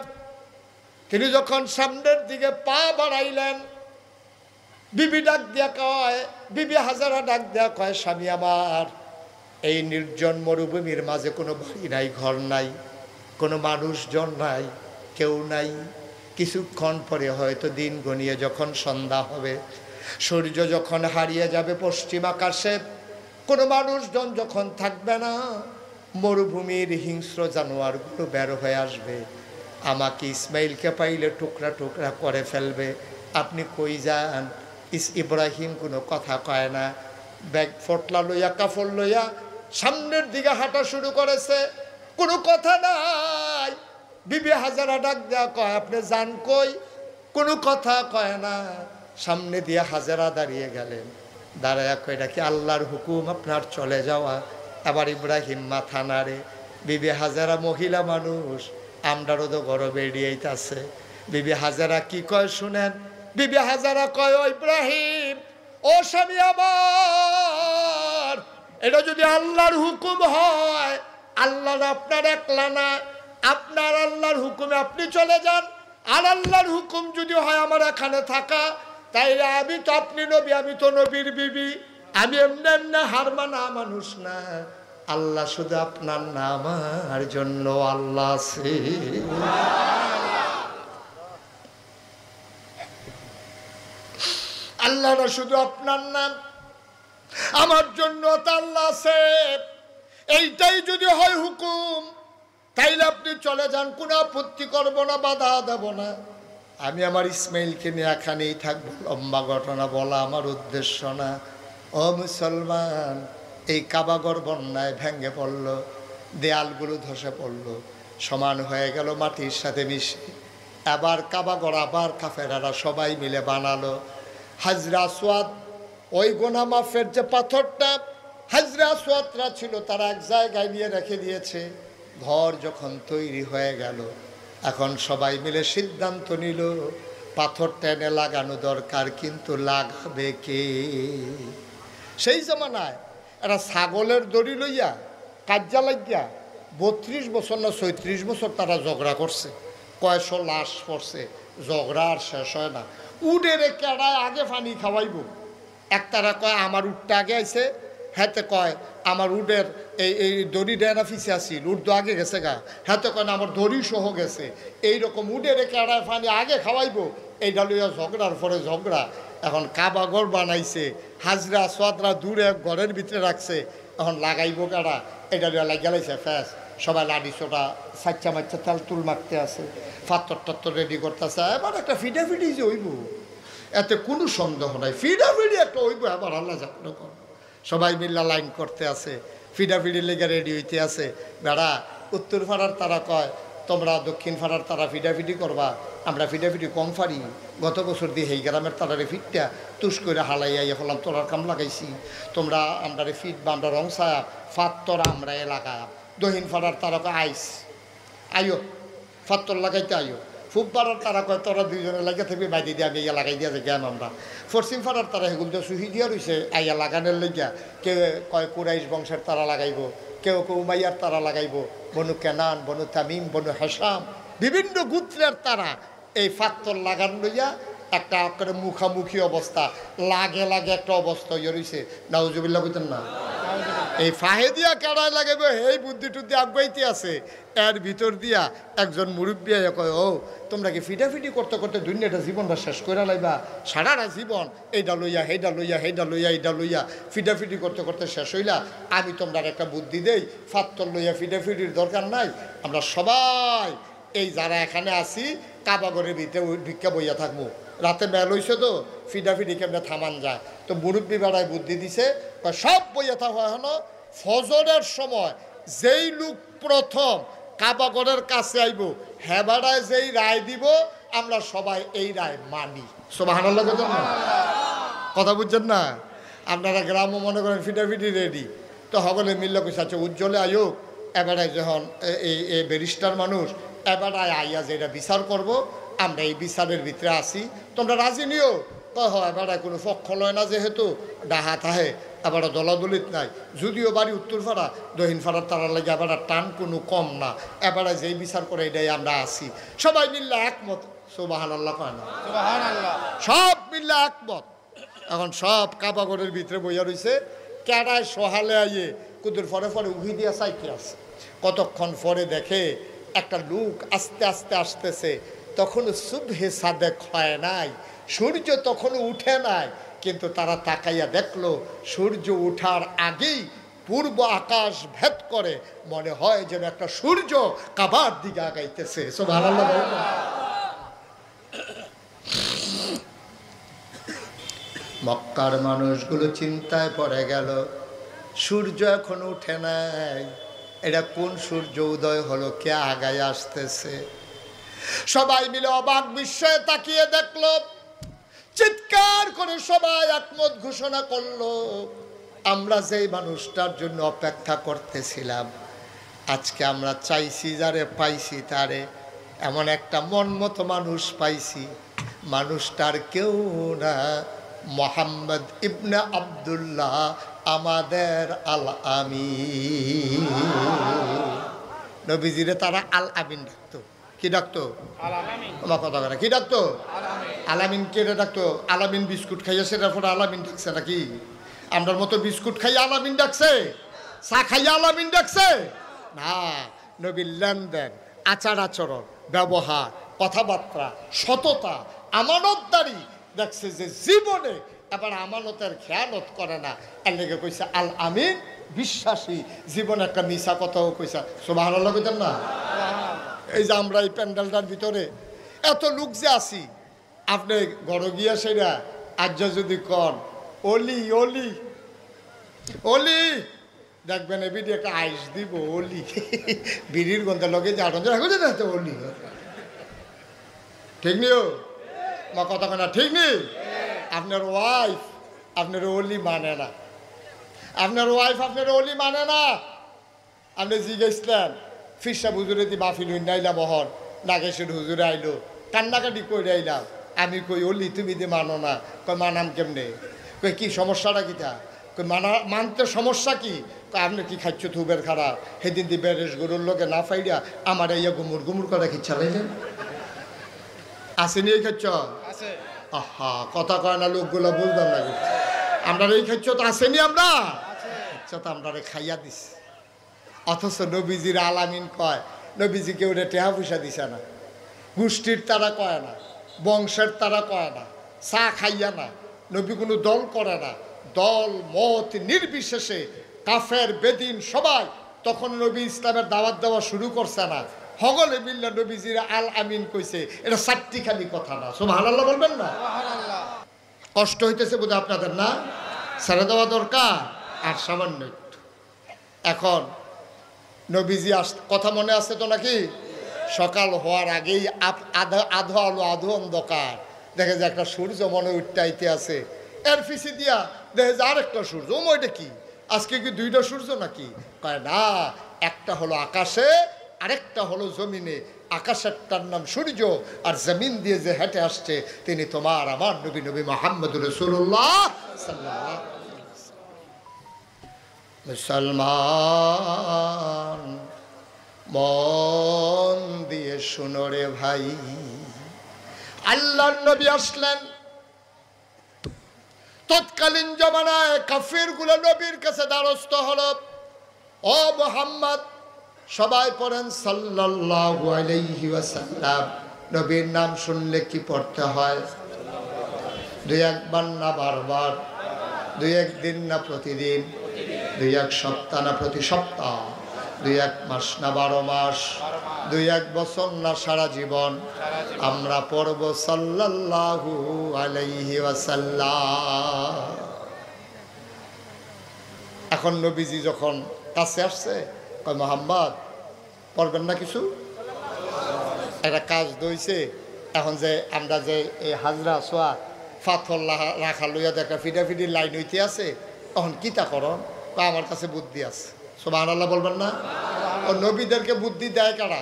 [SPEAKER 1] তিনি যখন সামনের দিকে পা বাড়াইলেন, বিবি ডাক দিয়া কয়, বিবি হাজারা ডাক দেয়া কয়, স্বামী আমার, এই নির্জন মরুভূমির মাঝে কোনো বাড়ি নাই, ঘর নাই, কোনো মানুষজন নাই, কেউ নাই। কিছুক্ষণ পরে হয়তো দিন গনিয়ে যখন সন্ধ্যা হবে, সূর্য যখন হারিয়ে যাবে পশ্চিম আকাশে, কোনো মানুষজন যখন থাকবে না, মরুভূমির হিংস্র জানোয়ারগুলো বের হয়ে আসবে, আমাকে ইসমাইলকে পাইলে টুকরা টুকরা করে ফেলবে। আপনি কই যান? ইব্রাহিম কোনো কথা কয় না, ব্যাগ ফটলা লইয়া কাপড় লইয়া সামনের দিকে হাঁটা শুরু করেছে, কোনো কথা নাই। বিবি হাজারা ডাক দেয়া কয় আপনি যান কই? কোনো কথা কয় না। সামনে দিয়ে হাজারা দাঁড়িয়ে গেলেন, দাঁড়ায় কয় এটা কি আল্লাহর হুকুম আপনার চলে যাওয়া? আবার ইব্রাহিম মাথা নাড়ে। বিবি হাজারা মহিলা মানুষ, আমরারও তো গরবে এড়িয়েইতাছে। বিবি হাজারা কি কয় শুনেন। বিবি হাজারা কয় ও ইব্রাহিম, ও স্বামী আমার, এটা যদি আল্লাহর হুকুম হয়, আল্লাহ আপনার একলা না, আপনার আল্লাহর হুকুমে আপনি চলে যান। আর আল্লাহর হুকুম যদি হয় আমার এখানে থাকা, তাইলে আমি তো আপনি নবী, আমি তো নবীর বিবি, আমি এমনি হার মানা মানুষ না। আল্লাহ শুধু আপনার না, আমার জন্য আল্লাহ আছে। আল্লাহরা শুধু আপনার নাম, আমার জন্য তো আল্লাহ আছে। এইটাই যদি হয় হুকুম, তাইলে আপনি চলে যান, কোনো আপত্তি করবো না, বাধা দেব না। আমি আমার ইসমাইলকে নিয়ে এখানেই থাকবো। লম্বা ঘটনা বলা আমার উদ্দেশ্য না। ও মুসলমান, এই কাবাগর বন্যায় ভেঙে পড়ল, দেয়ালগুলো ধসে পড়ল, সমান হয়ে গেল মাটির সাথে মিশে। আবার কাবাগর আবার কাফেরারা সবাই মিলে বানালো। হাজরা আসওয়াদ, ওই গোনা মাফের যে পাথরটা হাজরা আসওয়াদরা ছিল, তারা এক জায়গায় নিয়ে রেখে দিয়েছে। ঘর যখন তৈরি হয়ে গেল, এখন সবাই মিলে সিদ্ধান্ত নিল পাথরটা এনে লাগানো দরকার, কিন্তু লাগাবে কে? সেই জমানায় এরা ছাগলের দড়ি লইয়া কাজ্জা লাগিয়া 32 বছর না 36 বছর তারা ঝগড়া করছে। কয়শো লাশ পড়ছে, ঝগড়া আর শেষ হয় না। উডের কেড়ায় আগে পানি খাওয়াইব। একতারা কয় আমার উডটা আগে আইছে, হাতে কয় আমার উডের এই দড়ি ডেনা ফিসে আসিল, উড তো আগে গেছে গা, হাতে কয় না আমার দড়ি সহ গেছে। এইরকম উডের কেড়ায় পানি আগে খাওয়াইব, এইটা লইয়া ঝগড়ার পরে ঝগড়া। এখন কাবাগর বানাইছে, হাজরা সোয়াদরা দূরে ঘরের ভিতরে রাখছে। এখন লাগাইব কারা, এটা লইয়া লাগাইছে ফ্যাস। সবাই লাডি ছোটা সাচ্চা মাচ্চা তাল তুল মারতে আছে, ফাত্তর টাত্তর রেডি করতেছে। এবার একটা ফিডাফিডি যে হইব, এতে কোনো সন্দেহ নাই, ফিডাফিডি একটা হইব। এবার আল্লাহ যত্ন কর, সবাই মিল্লা লাইন করতে আছে, ফিডাফিডি লেগে রেডি হইতে আছে। বেড়া উত্তর পাড়ার তারা কয় তোমরা দক্ষিণ পাড়ার তারা ফিডাফিডি করবা, আমরা ফিডাফিডি কম পারি। গত বছর দিয়ে এই গ্রামের তারারে ফিটটা তুষ করে হালাইয়া হলাম, তোরার কাম লাগাইছি, তোমরা আমরারে ফিট বা আমরা রং ছায়া ফাত্তর আমরা এলাকা। দক্ষিণ পাড়ার তারা কয় আইস আইও ফাত্তর লাগাইতে আইও। ফুপ পাড়ার তারা কয় তোরা দুইজনে লাগিয়ে থাকবি, বাইরে দিয়ে আমি ইয়া লাগাই দিয়া যে জ্ঞান আমরা। পশ্চিম পাড়ার তারা সেগুলো দিয়ে সুহি দিয়া রয়েছে আইয়া লাগানোর লেগিয়া। কেউ কয় কুরাইশ বংশের তারা লাগাইব, কেউ কেউ উমাইয়ার তারা লাগাইব, বনু কেনান, বনু তামিম, বনু হাসাম, বিভিন্ন গোত্রের তারা এই ফাত্তর লাগান লইয়া একটা করে মুখামুখি অবস্থা, লাগে লাগে একটা অবস্থা ইয়ে রয়েছে। নাউজুবিল্লাহ বুঝতেন না, এই ফাহেদিয়া কেড়ায় লাগাইব এই বুদ্ধি টুদ্ধি আগাইতে আছে। এর ভিতর দিয়া একজন মুরব্বী কয় ও তোমরা কি ফিটাফিটি করতে করতে দুনিয়াটা জীবনটা শেষ করে লাইবা? সারাটা জীবন এইটা লইয়া সেইটা লইয়া সেইটা লইয়া এইটা লইয়া ফিটাফিটি করতে করতে শেষ হইলা। আমি তোমরা একটা বুদ্ধি দেই, ফাত্তর লইয়া ফিটাফিটির দরকার নাই। আমরা সবাই এই যারা এখানে আছি কাবাগরের ভিতরে ভিক্ষা বইয়া থাকবো। রাতে মেল হইছে তো ফিডাফিডি কেমনে থামান যায়। তো মুরব্বী বেড়ায় বুদ্ধি দিছে, সব বইয়া থাকা হলো ফজরের সময় যেই লোক প্রথম কাবাগরের কাছে আইব হ্যাঁ বেড়ায় যেই রায় দিব আমরা সবাই এই রায় মানি। সুবহানাল্লাহ কথা বুঝছেন না? আপনারা গ্রামও মনে করেন ফিডাফিডি রেডি, তো সকলে মিললে কইছে আচ্ছা উজ্জ্বলে আয়োগ এবারায় যখন এই ব্যারিস্টার মানুষ এবারায় আইয়া যেটা বিচার করব আমরা এই বিচারের ভিতরে আসি, তোমরা রাজি নিও। তো হয় এবারায় কোনো পক্ষ লয় না, যেহেতু ডাহা থাহে এবার দলাদলিত নাই। যদিও বাড়ি উত্তরপাড়া দক্ষিণ পাড়ার তারার লাগে এবার টান কোনো কম না, এবারে যেই বিচার করে এটাই আমরা আসি। সবাই মিললে একমত, সুবহানাল্লাহ পায় না, সব মিললে একমত। এখন সব কাবাগরের ভিতরে বইয়া রয়েছে, কেডায় সহালে আইয়ে কুদুর ফরে ফরে উহি দিয়া চাইতে আছে। কতক্ষণ পরে দেখে একটা লোক আস্তে আস্তে আসতেছে। তখনও সুবহে সাদেক হয় নাই, সূর্য তখনও উঠে নাই, কিন্তু তারা তাকাইয়া দেখলো সূর্য উঠার আগেই পূর্ব আকাশ ভেদ করে মনে হয় যেন একটা সূর্য কাবার দিকে আগাইতেছে। সুবহানাল্লাহ। মক্কার মানুষগুলো চিন্তায় পড়ে গেল, সূর্য এখন উঠে নাই, এটা কোন সূর্য উদয় হলো, কে আগায় আসতেছে। সবাই মিলে অবাক বিস্ময়ে তাকিয়ে দেখলো, চিৎকার করে সবাই একমত ঘোষণা করলো, আমরা যেই মানুষটার জন্য অপেক্ষা করতেছিলাম, আজকে আমরা চাইছি যারে পাইছি তারে, এমন একটা মন মতো মানুষ পাইছি। মানুষটার কেউ না, মোহাম্মদ ইবনে আব্দুল্লাহ, আমাদের আল আমিন। নবীজিরে তারা আল আমিন ডাকতো। কি ডাকতো? আমার কথা বলে কি ডাকতো? আলামিন। কে ডাকতো? আলামিন বিস্কুট খাইয়া সেটার পরে আলামিন ডাকছে নাকি? আমরার মতো বিস্কুট খাইয়া আলামিন ডাকছে? চা খাইয়া আলামিন ডাকছে? না, নবীর লেনদেন, আচার আচরণ, ব্যবহার, কথাবার্তা, সততা, আমানতদারি দেখছে যে জীবনে আবার আমানতের খেয়ানত করে না, এর লেগে কইছে আল আমিন, বিশ্বাসী। জীবনে একটা মিশা কথাও কইছা। সুবহানাল্লাহ কইতেন না? এই যে আমরা এই প্যান্ডেলটার ভিতরে এত লোক যে আছি, আপনি ঘরে গিয়া সেরা আজ যদি কন অলি অলি অলি, দেখবেন এবিডি একটা আইস দিব অলি, বিড়ির গন্ধে লগে যে আটন রাখো না তো অলি। ঠিক নিও মা কথা কেনা, ঠিক নেই? আপনার ওয়াইফ আপনার অলি মানে না, আপনার ওয়াইফ আপনার অলি মানে না। আপনি জিজ্ঞেসলেন ফিরসা হুজুরে দি মাহফিল নাইলাম, বহন নাগেশ্বর হুজুরে আইলো, কান্নাকাটি করে আইলাম। আমি কই অলি তুমি দি মানো না। কই মানাম কেমনে? কই কি সমস্যাটা কিটা? কই মানতে সমস্যা কি? আপনি কি খাচ্ছ থুবের খারাপ? সেদিন দি বেরেস গরুর লোকে না ফাইডা আমার ইয়া গুমুর গুমুর করে খিচ্ছা লাইলেন। আসেনি এই খাচ্ছ? আহা, কথা কয় না লোকগুলো, বুঝলাম না। আমরা এই খাচ্ছ তো আসেনি, আমরা তো আমরা খাইয়া দিস। অথচ নবীজির আলামিন কয়, নবীজি কেউ টেহা পয়সা দিছে না, গোষ্ঠীর তারা কয় না, বংশের তারা কয় না, চা খাইয়া না। নবী কোনো দল করে না, দল মত নির্বিশেষে কাফের বেদিন সবাই তখন নবী ইসলামের দাওয়াত দেওয়া শুরু করছে না, হগলে মিল্লা নবীজির আল আমিন কইছে। এটা চারটিখানি কথা না, সুবহানাল্লাহ বলবেন না? কষ্ট হইতেছে বোধ আপনাদের না? ছেড়ে দেওয়া দরকার আর সামান্য একটু। এখন নবীজি কথা মনে আছে তো নাকি? সকাল হওয়ার আগেই আধো আলো আধো অন্ধকার, দেখে যে একটা সূর্য মনে উঠতে আছে, এর পিছিয়ে দিয়া দেখে যে আরেকটা সূর্য। ওইটা কি? আজকে কি দুইটা সূর্য নাকি? কয় না, একটা হলো আকাশে, আরেকটা হলো জমিনে। আকাশেরটার নাম সূর্য, আর জমিন দিয়ে যে হেঁটে আসছে তিনি তোমার আমার নবী, নবী মুহাম্মদুর রাসূলুল্লাহ সাল্লাল্লাহু আলাইহি ওয়াসাল্লাম। মুসলমান মন দিয়ে শুনো রে ভাই, আল্লাহর নবী আসলেন। তৎকালীন জমানায় কাফির গুলো নবীর কাছে দ্বারস্থ হলো, ও মুহাম্মদ, সবাই পড়েন সাল্লাল্লাহু আলাইহি ওয়াসাল্লাম। নবীর নাম শুনলে কি পড়তে হয়? দুই একবার না বারবার? দুই একদিন না প্রতিদিন? দুই এক সপ্তাহ না প্রতি সপ্তাহ? দুই এক মাস না 12 মাস? দুই এক বছর না সারা জীবন? আমরা পড়ব সাল্লাল্লাহু আলাইহি ওয়াসাল্লাম। এখন নবীজি যখন কাছে আসছে, কয় মুহাম্মদ পড়বেন না কিছু? একটা কাজ দইছে। এখন যে আমরা যে এই হাজরা সোয়া ফাথর রাখা লইয়া দেখা ফিডাফিডি লাইন হইতে আছে, তখন কিতা করন? আমার কাছে বুদ্ধি আছে। সুবহানাল্লাহ বলবেন না? ও নবীদেরকে বুদ্ধি দেয় কারা?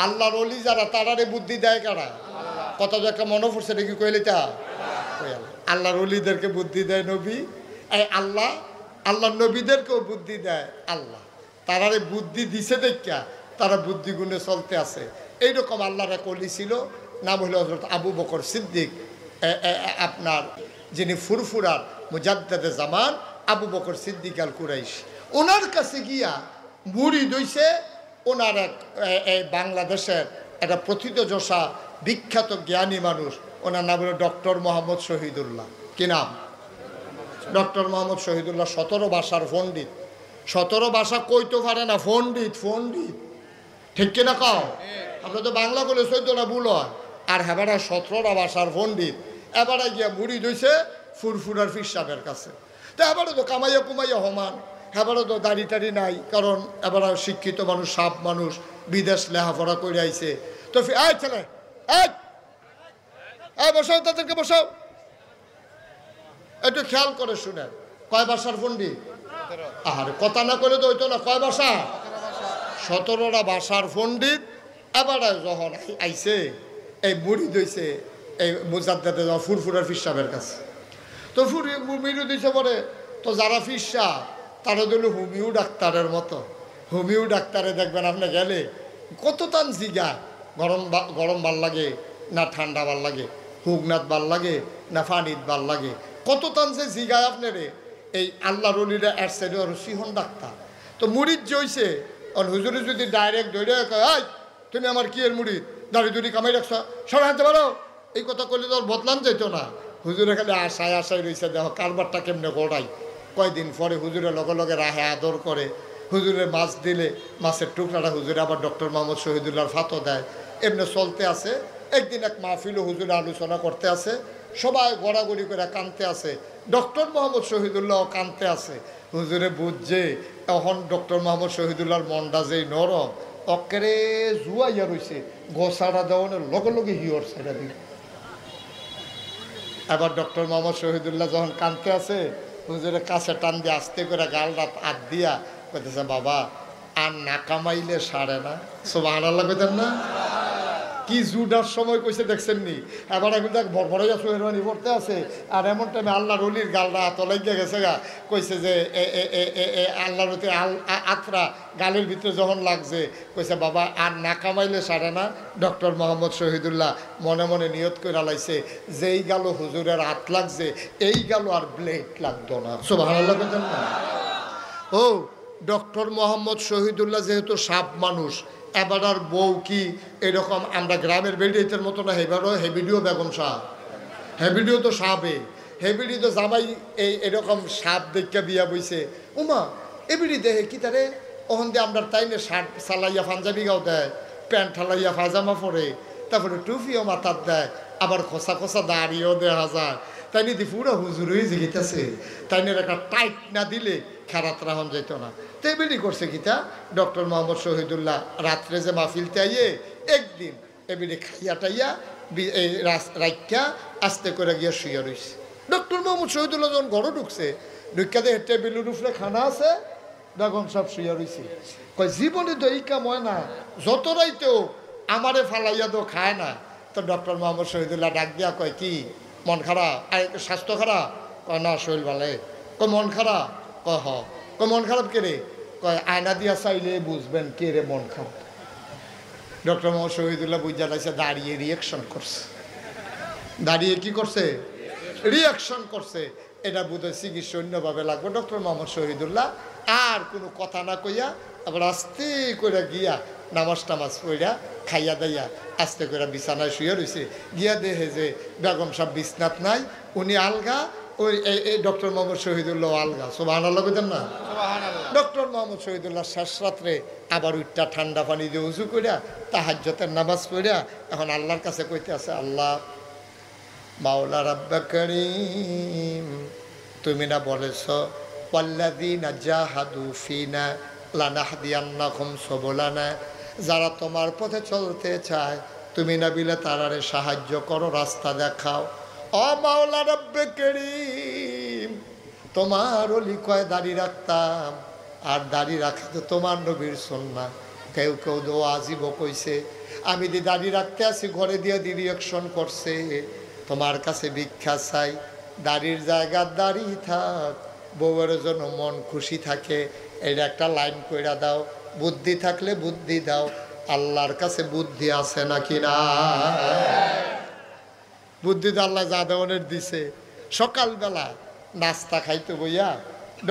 [SPEAKER 1] আল্লাহর ওলি যারা, তারারে বুদ্ধি দেয় কারা? কত যে একটা মনে পড়ছে নাকি কইলে তা? আল্লাহর ওলিদেরকে বুদ্ধি দেয় নবী। এই আল্লাহ আল্লাহর নবীদেরকেও বুদ্ধি দেয় আল্লাহ। তারারে বুদ্ধি দিছে দেখা তারা বুদ্ধি গুণে চলতে আছে। এইরকম আল্লাহর এক ওলি ছিল, নাম হলো হযরত আবু বকর সিদ্দিক। আপনার যিনি ফুরফুরার মুজাদ্দেদে জামান আবু বকর সিদ্দিক আল কুরাইশ, ওনার কাছে গিয়া মুড়ি দইছে। ওনার এক বাংলাদেশের একটা প্রথিতযশা বিখ্যাত জ্ঞানী মানুষ, ওনার নাম হলো ডক্টর মোহাম্মদ শহীদুল্লাহ। কি নাম? ডক্টর মোহাম্মদ শহীদুল্লাহ 17 ভাষার পণ্ডিত। 17 ভাষা কইতে পারে না, পণ্ডিত পণ্ডিত, ঠিক কিনা কও? আমরা তো বাংলা বলে 14টা ভুল হয়, আর হেবারা 17টা ভাষার পণ্ডিত। এবারে গিয়া মুড়ি দইছে ফুরফুরার পীর সাহেবের কাছে। তো এবারে তো কামাইয়া কুমাইয়া হমান, এবারও তো দাড়ি টাড়ি নাই, কারণ এবার শিক্ষিত মানুষ, সাপ মানুষ, বিদেশ লেখাপড়া করে আইছে। তো এই ছেলে, এই বসাও, তাদেরকে বসাও, একটু খেয়াল করে শুনে। কয় বাসার পণ্ডিত? আর কথা না করে তো হইতো না। কয় বাসা? 17টা বাসার পণ্ডিত। এবার যখন আইছে এই মুড়ি দইছে এই মুজাদ্দাতে ফুরফুরার ফিসাবের কাছে, তো মুড়ি দিছে পরে তো যারা ফিসা তারা দিল হোমিও ডাক্তারের মতো। হোমিও ডাক্তারে দেখবেন আপনি গেলে কত তান জিগা, গরম ভাল লাগে না ঠান্ডা ভাল লাগে, হুগনাথ ভাল লাগে না ফানিত ভাল লাগে, কত তান যে জিগায় আপনারে। এই আল্লাহ রলিরা এর সাইডে সিহন ডাক্তার। তো মুড়িদ জইছে হুজুরে যদি ডাইরেক্ট ধরে কয় তুমি আমার কি এর মুড়িদ, দাড়ি দুড়ি কামাই রাখছ, সরে হাঁটতে পারো, এই কথা করলে তো বদলান যেত না। হুজুরে খালি আশায় রয়েছে, দেখো কারবারটা কেমনে গোড়াই। কয়দিন পরে হুজুরের লগে লগে রাহে আদর করে, হুজুরের মাছ দিলে মাছের টুকরাটা হুজুরে আবার ডক্টর মোহাম্মদ শহীদুল্লাহর ফাতো দেয়। এমনি চলতে আছে। একদিন এক মাহফিলও হুজুরে আলোচনা করতে আছে, সবাই গড়াগড়ি করে কানতে আছে, ডক্টর মোহাম্মদ শহীদুল্লাহ কানতে আছে। হুজুরে বুঝছে তখন ডক্টর মোহাম্মদ শহীদুল্লাহর মনটা যেই নরম, অকেরে জুয়াইয়া রয়েছে, গোসাটা দেওয়ানের লগে লগে হিওর ছেড়ে দিল। এবার ডক্টর মোহাম্মদ শহীদুল্লাহ যখন কানতে আছে, হুজুরের কাছে টান দিয়ে আস্তে করে গালটা হাত দিয়া কইতেছে, বাবা আর না কামাইলে সারে না। সুবহানাল্লাহ কইতেন না? কি জুডার সময় কইছে দেখছেন নি? এবার এখন দেখ বড় সোহেরওয়ানি পড়তে আছে, আর এমন টাইমে আল্লাহর অলির গালটা হাত লাগিয়ে গেছে গা। কইছে যে আল্লাহর হতে আত্রা গালের ভিতরে যখন লাগছে, কইছে বাবা আর না কামাইলে সারে না। ডক্টর মোহাম্মদ শহীদুল্লাহ মনে মনে নিয়ত করে লাইছে, যেই গেল হুজুরের হাত লাগছে এই গেল আর ব্লেড লাগতো না। সুবহানাল্লাহ কইতেন না? ও ডক্টর মোহাম্মদ শহীদুল্লাহ যেহেতু সাপ মানুষ, এবার আর বউ কি এরকম আমরা গ্রামের বেডিয়েতের মতো না, এবারও হেবিডিও বেগম সাপ, হেবিডিও তো সাপে, হেবিডি তো জামাই এরকম সাপ দেখে বিয়া বইছে। উমা এবিডি দেহে কি তারে ওখান দিয়ে আমরা তাই না শার্ট সালাইয়া পাঞ্জাবি গাও দেয়, প্যান্ট ঠালাইয়া পাজামা পরে, তারপরে টুপিও মাথার দেয়, আবার খোসা খোসা দাঁড়িয়েও দেওয়া যায়। তাই নিদি পুরো হুজুর হয়ে জিগিতেছে, তাই নিয়ে একটা টাইট না দিলে খেরাত রাহন যেত না। তো এবিডি করছে কিতা ডক্টর মোহাম্মদ শহীদুল্লাহ রাত্রে যে মাহফিলতে আইয়ে একদিন এবিডি খাইয়া টাইয়া এই রাইকা আস্তে করে গিয়ে শুয়ে রয়েছে। ডক্টর মোহাম্মদ শহীদুল্লাহ যখন ঘরে ঢুকছে, ঢুকাতে টেবিলের উপরে খানা আছে, বেগম সব শুয়ে রয়েছে। কয় জীবনে তো এই কাম হয় না, যত রাইতেও আমারে ফালাইয়া তো খায় না। তো ডক্টর মোহাম্মদ শহীদুল্লাহ ডাক দিয়া কয় কি মন খারাপ, আর স্বাস্থ্য খারাপ? কয় না শরীর ভালো। কয় মন খারাপ? কয় হ। কয় মন খারাপ কে রে? কয় আয়না দিয়া চাইলে বুঝবেন কে রে মন খারাপ। ডক্টর মোহাম্মদ শহীদুল্লাহ বুঝা লাগছে, দাঁড়িয়ে রিয়াকশন করছে। দাঁড়িয়ে কি করছে? রিয়াকশন করছে। এটা বোধহয় চিকিৎসা অন্যভাবে লাগবে। ডক্টর মোহাম্মদ শহীদুল্লাহ আর কোনো কথা না কইয়া আবার আস্তে করে গিয়া নামাজ টামাজ পইরা খাইয়া দাইয়া আস্তে করে বিছানায় শুয়ে রয়েছে। গিয়া দেখে যে বেগম সাহেব বিছনাত নাই, উনি আলগা, ওই এই ডক্টর মোহাম্মদ শহীদুল্লাহ আলগা। সুবহানাল্লাহ কইতেন না? ডক্টর মোহাম্মদ শহীদুল্লাহ শেষ রাত্রে আবার উঠটা ঠান্ডা পানি দিয়ে উজু করিয়া তাহাজ্জুদের নামাজ পড়িয়া এখন আল্লাহর কাছে কইতে আছে, আল্লাহ মাওলা রাব্বা করিম, তুমি না বলেছ ওয়াল্লাযীনা জাহাদু ফিনা লানাহদিয়ান্নাহুম সুবুলানা, যারা তোমার পথে চলতে চায় তুমি না বিলে তারারে সাহায্য করো, রাস্তা দেখাও। ও মাওলা রাব্বে করিম, তোমার ওলি কয় দাড়ি রাখতাম, আর দাড়ি রাখা তো তোমার নবীর সুন্নাহ। কেউ কেউ দোয়া আজিব কইছে, আমি দি দাড়ি রাখতে আসি ঘরে দিয়ে রিয়াকশন করছে, তোমার কাছে ভিক্ষা চাই, দাড়ির জায়গার দাড়ি থাক, বউয়ের জন্য মন খুশি থাকে, এটা একটা লাইন কইরা দাও। বুদ্ধি থাকলে বুদ্ধি দাও, আল্লাহর কাছে বুদ্ধি আছে নাকি না? বুদ্ধি তো আল্লাহ যা দেওয়ানের দিছে। সকালবেলা নাস্তা খাইতে বইয়া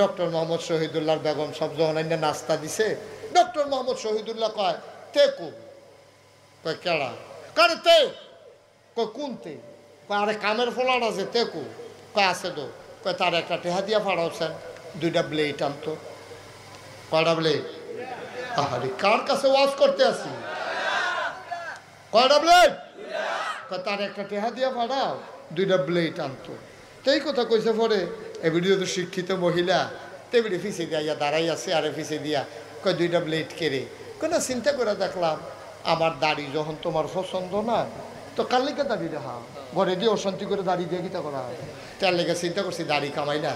[SPEAKER 1] ডক্টর মোহাম্মদ শহীদুল্লাহর বেগম সব যখন নাস্তা দিছে, ডক্টর মোহাম্মদ শহীদুল্লাহ কয় তে কু? কয় কেড়া? কারে তে? কয় কোন তে? কয় আরে কামের ফলার আছে তে কু? কয় আছে তো। কয় তার একটা টেহা দিয়া ফাড়াওছেন, 2টা ব্লেড আনতো। কয়টা ব্লেড? আরে কার কাছে ওয়াজ করতে আসি? কয়টা ব্লেড? কয় তার একটা টেহা দিয়া ফাড়াও, 2টা ব্লেড আনতো। তো এই কথা কইছে পরে এ ভিডিও তো শিক্ষিত মহিলা টেবিলে ফিসে দিয়া দাঁড়াই আছে, আরে ফিসে দিয়া কয় 2টা ব্লেড কেড়ে। কেন চিন্তা করে দেখলাম আমার দাড়ি যখন তোমার পছন্দ না, তো কার লেগে দাড়ি দেখা ঘরে দিয়ে অশান্তি করে দাড়ি দিয়ে কিতা করা, তার লেগে চিন্তা করছি দাড়ি কামাই না।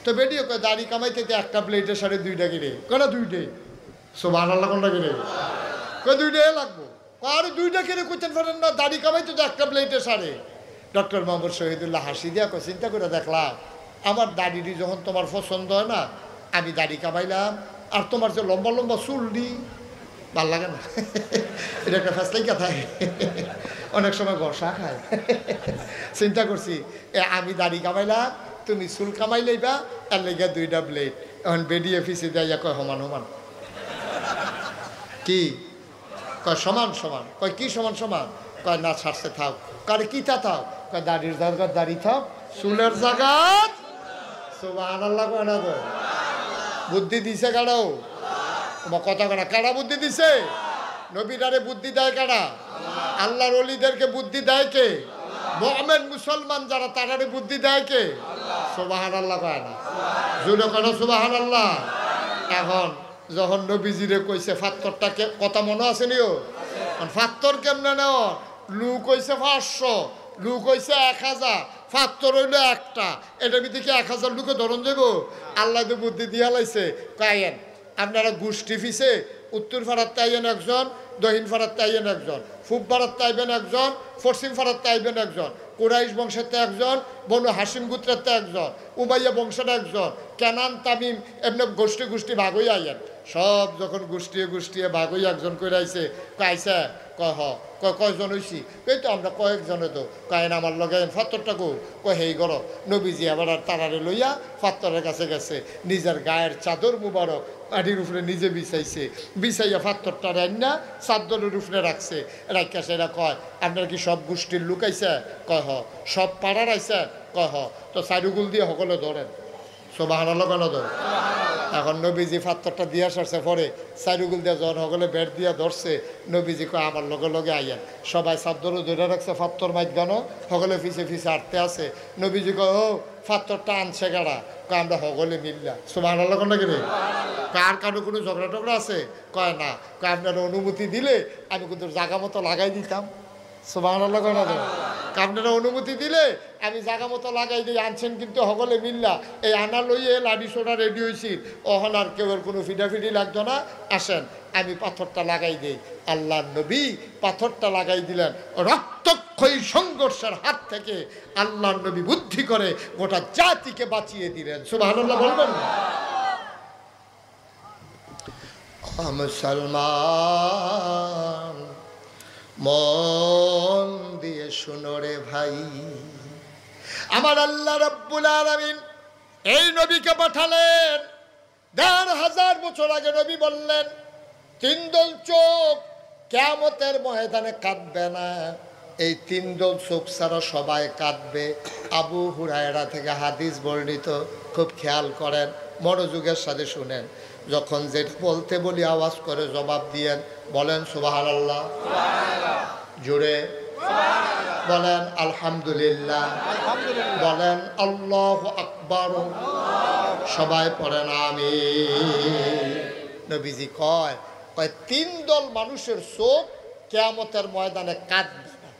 [SPEAKER 1] তো বেডিও কয় দাড়ি কামাইতে একটা প্লেটের সাড়ে 2টা কিনে, কেন 2টে সুবহানাল্লাহ কোনটা কিনে, কয় 2টাই লাগবো। আর 2টা কিনে করতে পারেন না, দাড়ি কামাইতে তো একটা প্লেটের সাড়ে। ডক্টর মোহাম্মদ শহীদুল্লাহ হাসি দিয়া কয় চিন্তা করে দেখলাম আমার দাড়িটি যখন তোমার পছন্দ হয় না, আমি দাড়ি কামাইলাম, আর তোমার যে লম্বা লম্বা চুলটি ভাল লাগে না। এটা একটা ফ্যাসলাই কথা, অনেক সময় বর্ষা খায়। চিন্তা করছি আমি দাড়ি কামাইলাম, তুমি চুল কামাইলেইবা, এর লেগে 2টা ব্লেড। এখন বেডিয়ে ফিসে দেয়া কয় সমান সমান, কি কয় সমান সমান, কয় কি সমান সমান, কয় না ছাড়ছে থাক, কারে কিতা থাক, কয় দাড়ির জায়গা দাড়ি থাক, চুলের জায়গা। সুবহানাল্লাহ কয় না, তো বুদ্ধি দিছে কারাও, তোমার কথা কারা কারা বুদ্ধি দিছে? নবীরারে বুদ্ধি দেয় কারা? আল্লাহর ওলিদেরকে বুদ্ধি দেয় কে? মুমিন মুসলমান যারা তারারে বুদ্ধি দেয় কে? সুবহানাল্লাহ কয় না, জোরে কয় সুবহানাল্লাহ। এখন যখন নবীজিরে কইছে ফাত্তরটাকে, কথা মনে আছে নিও, ফাত্তর কেমনে নেও, লুক হইছে 500, লুক হইছে 1000, ফাত্তর হইলো একটা, এটা ভিতরে কি 1000 লুকে ধরন যাব? আল্লাহ তো বুদ্ধি দিয়া লাইছে, কায়েন আপনারা গোষ্ঠী ফিসে উত্তর ফাড়ার তাইবেন একজন, দক্ষিণ ফাড়ার তাইবেন একজন, পূব ফাড়ার তাইবেন একজন, পশ্চিম ফাড়ার তাইবেন একজন, কুরাইশ বংশের একজন, বনু হাসিম গোত্রের একজন, উমাইয়া বংশের একজন, কেনান তামিম এমনি গোষ্ঠী গোষ্ঠী ভাগ হয়ে আইয়েন। সব যখন গোষ্ঠীয়ে গোষ্ঠীয়ে ভাগ হয়ে একজন করে আইছে, কাইছে কয় কয়জন হইছি, এই তো আমরা কয়েকজনে, তো কায়েন আমার লগে ফাত্তরটা কয় হেই গর। নবীজি আবার আর তারারে লইয়া ফাত্তরের কাছে গেছে, নিজের গায়ের চাদর মুবারক মাটির উপরে নিজে বিছাইছে, বিছাইয়া ফাত্তরটা রান্না চাদরের উপরে রাখছে, রাখা সেটা কয় আপনার কি সব গোষ্ঠীর লোক আইছে? কয় হ। সব পাড়ার আইছে? কয় হ। তো চারুগুল দিয়ে সকলে ধরেন, সুবহানাল্লাহ কেন ধর। এখন নবীজি ফাত্তরটা দিয়া সারছে, পরে চারুগুল দিয়ে যখন সকলে বেড় দিয়া ধরছে, নবীজি কয় আমার লগে লগে আইয়েন। সবাই চাদরও ধরে রাখছে, ফাত্তর মাইক গান সকলে ফিসে ফিসে আটতে আছে। নবীজি কয় ও ফাত্তরটা আনছে গাড়া, কয় আমরা সকলে মিললা। সুবহানাল্লাহ কোনটা কিনে, কার কারো কোনো ঝগড়া টগড়া আছে? কয় না। কয় আপনার অনুমতি দিলে আমি কিন্তু জায়গা মতো লাগাই দিতাম। সুবহানাল্লাহ কয় না, তো আপনারা অনুমতি দিলে আমি জায়গা মতো লাগাই দিই। আনছেন কিন্তু সকলে মিললা, এই আনা লইয়ে লাডি সোডা রেডি হয়েছি, ওখান আর কেউ কোনো ফিডাফিডি লাগতো না, আসেন আমি পাথরটা লাগাই দিই। আল্লাহ নবী পাথরটা লাগাই দিলেন, রক্তক্ষয়ী সংঘর্ষের হাত থেকে আল্লাহ নবী বুদ্ধি করে গোটা জাতিকে বাঁচিয়ে দিলেন। সুবহানাল্লাহ বলবেন না? মুসলমান মন দিয়ে শুনো রে ভাই, আমার আল্লাহ রাব্বুল আলামিন এই নবীকে পাঠালেন ১,৫০০ বছর আগে। নবী বললেন 3 দল চোখ কিয়ামতের ময়দানে কাঁদবে না, এই 3 দল চোখ ছাড়া সবাই কাঁদবে। আবু হুরায়রা থেকে হাদিস বর্ণিত, খুব খেয়াল করেন, মনোযোগের সাথে শুনেন। যখন যেটা বলতে বলি আওয়াজ করে জবাব দিয়েন, বলেন সুবহানাল্লাহ, জোরে বলেন আলহামদুলিল্লাহ, বলেন আল্লাহু আকবার, সবাই পড়েন আমিন। নবীজি কয় 3 দল মানুষের চোখ কিয়ামতের ময়দানে কাঁদবে না,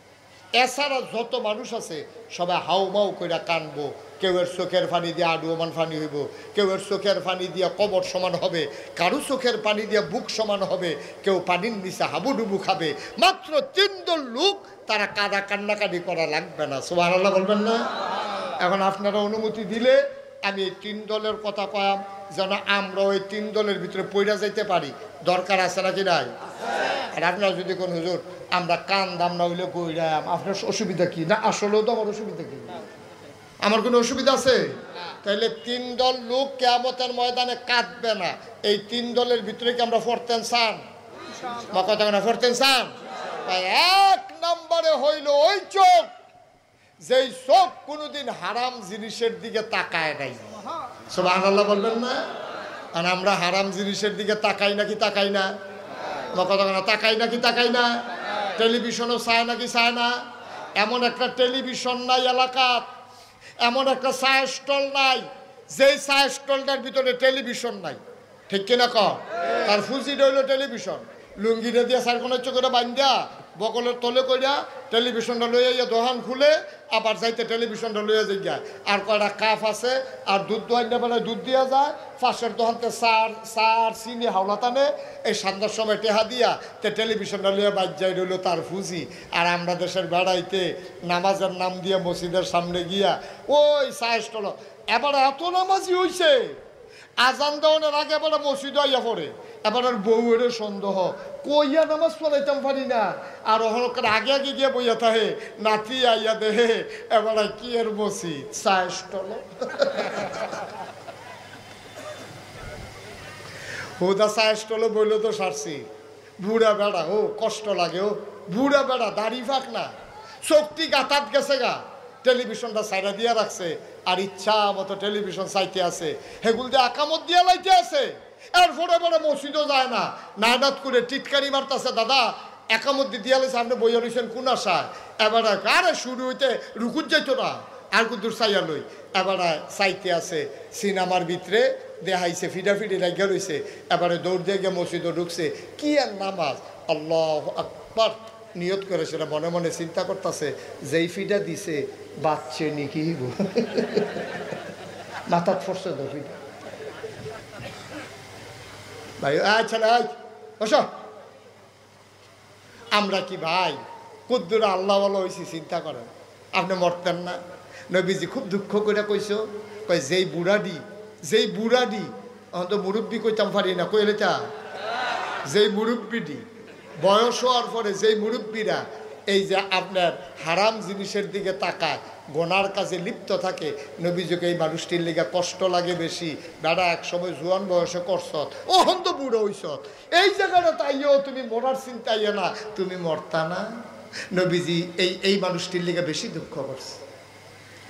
[SPEAKER 1] এছাড়া যত মানুষ আছে সবাই হাউমাউ করে কানবো। কেউয়ের চোখের পানি দিয়ে আডুমান পানি হইব, কেউয়ের চোখের পানি দিয়ে কবর সমান হবে, কারো চোখের পানি দিয়ে বুক সমান হবে, কেউ পানির নিচে হাবুডুবু খাবে। মাত্র 3 দল লোক, তারা কাদা কান্নাকাটি করা লাগবে না। সুবহানাল্লাহ বলবেন না? এখন আপনারা অনুমতি দিলে আমি এই 3 দলের কথা কয়াম, যেন আমরা ওই 3 দলের ভিতরে পইরা যাইতে পারি। দরকার আছে নাকি নাই? আর আপনারা যদি কোন হুজুর আমরা কান দাম না হইলে কইরাম, আপনার অসুবিধা কি? না আসলেও তো আমার অসুবিধা কি? আমার কোনো অসুবিধা আছে? তাইলে 3 দল লোক কিয়ামতের ময়দানে কাঁদবে না, এই 3 দলের ভিতরে কি আমরা পড়তেন চান? বা কথা না পড়তেন চান? 1 নম্বরে হইল ওই চোখ, যেই চোখ কোনোদিন হারাম জিনিসের দিকে তাকায় নাই। সুবহানাল্লাহ বলবেন না? আর আমরা হারাম জিনিসের দিকে তাকাই নাকি তাকাই না? বা কথা না তাকাই নাকি তাকাই না? টেলিভিশনও চায় নাকি চায় না? এমন একটা টেলিভিশন নাই এলাকাত, এমন একটা চায়ের স্টল নাই যেই চা স্টলটার ভিতরে টেলিভিশন নাই, ঠিক কিনা ক, তার ফুজি রইল টেলিভিশন, লুঙ্গিটা দিয়ে সার কোনো করে বান্ধা বকলের তলে কইরা টেলিভিশনটা লইয়া ইয়া দোকান খুলে আবার যাইতে টেলিভিশনটা লইয়া যাই। আর কয়টা কাপ আছে, আর দুধ দোহাইনা বেলায় দুধ দিয়া যায়, পাশের দোকানতে সার চিনি হাওলা টানে, এই সন্ধ্যার সময় টেহা দিয়া তে টেলিভিশনটা লইয়া বাজ যাই রইল তার ফুজি। আর আমরা দেশের বেড়াইতে নামাজের নাম দিয়ে মসজিদের সামনে গিয়া ওই চা স্টল, এবার এত নামাজি হইছে, আজান দেওয়ানোর আগে এবার মসজিদ আইয়া পড়ে, এবার আর বউয়ের সন্দেহ, কইয়া নামাজ পড়াইতাম পারি না, আর ওখানে আগে আগে গিয়ে বইয়া থাকে, নাতি আইয়া দেহে এবার কি এর মসজিদ চা স্টল। হুদা চা স্টল বইল তো সারছি, বুড়া বেড়া ও কষ্ট লাগে, ও বুড়া বেড়া দাড়ি ফাঁক না, চোখটি গাতাত গেছে গা, টেলিভিশনটা সাইডা দিয়া রাখছে, আর ইচ্ছা মতো টেলিভিশন চাইতে আছে, হেগুল দিয়ে আকামত দিয়া লাইতে আছে, এরপরে বড় মসজিদও যায় না, নায়নাত করে টিটকারি মারতেছে, দাদা একামত দিয়া লাইছে আপনি বইয়া রয়েছেন কোন আশায়, এবার আরে শুরু হইতে রুকুত যাইতো না, আর কুদুর চাইয়া লই, এবার চাইতে আছে, সিনেমার ভিতরে দেখাইছে ফিডাফিডি লাগিয়া রয়েছে, এবারে দৌড় দিয়ে গিয়ে মসজিদও ঢুকছে, কি আর নামাজ, আল্লাহ আকবার নিয়ত করে সেটা মনে মনে চিন্তা করতেছে, যেই ফিডা দিছে বাচ্চে নিকি মাথাত ফসছে তো ফিডা, ভাই আচ্ছা বসো, আমরা কি ভাই কুদ্দুর আল্লাহ বলা হয়েছি চিন্তা করেন, আপনি মরতেন না? নবীজি খুব দুঃখ করে কইছো, কই যেই বুড়াডি অন্ত মুরব্বী কইতাম পারি না, কইলে তা যেই মুরব্বীডি বয়স হওয়ার পরে যেই মুরব্বীরা এই যে আপনার হারাম জিনিসের দিকে তাকায়, গোনার কাজে লিপ্ত থাকে, নবীজিকে এই মানুষটির লেগে কষ্ট লাগে বেশি, বেড়া এক সময় জোয়ান বয়সে করছত, ওহন তো বুড়ো হইছত, এই জায়গাটা তাইও তুমি মরার চিন্তা ইয়ে না, তুমি মরতা না? নবীজি এই মানুষটির লেগে বেশি দুঃখ করছে।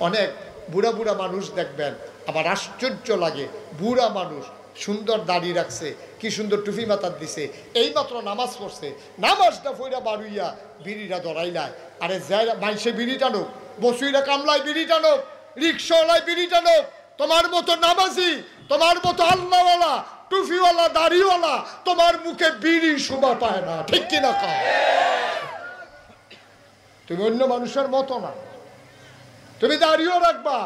[SPEAKER 1] অনেক বুড়া বুড়া মানুষ দেখবেন, আমার আশ্চর্য লাগে, বুড়া মানুষ সুন্দর দাড়ি রাখছে, কি সুন্দর টুপি মাথার দিছে, এইমাত্র নামাজ পড়ছে, নামাজটা ফইরা বাড়ুইয়া বিড়িটা ধরাইলায়, আরে যাই মাইসে বিড়ি টানুক, বসুইরা কামলায় বিড়ি টানুক, রিক্সাওয়ালায় বিড়ি টানুক, তোমার মতো নামাজি, তোমার মতো আল্লাহওয়ালা টুপিওয়ালা দাড়িওয়ালা তোমার মুখে বিড়ি শোভা পায় না, ঠিক কিনা কও? তুমি অন্য মানুষের মতো না, তুমি দাড়িও রাখবা,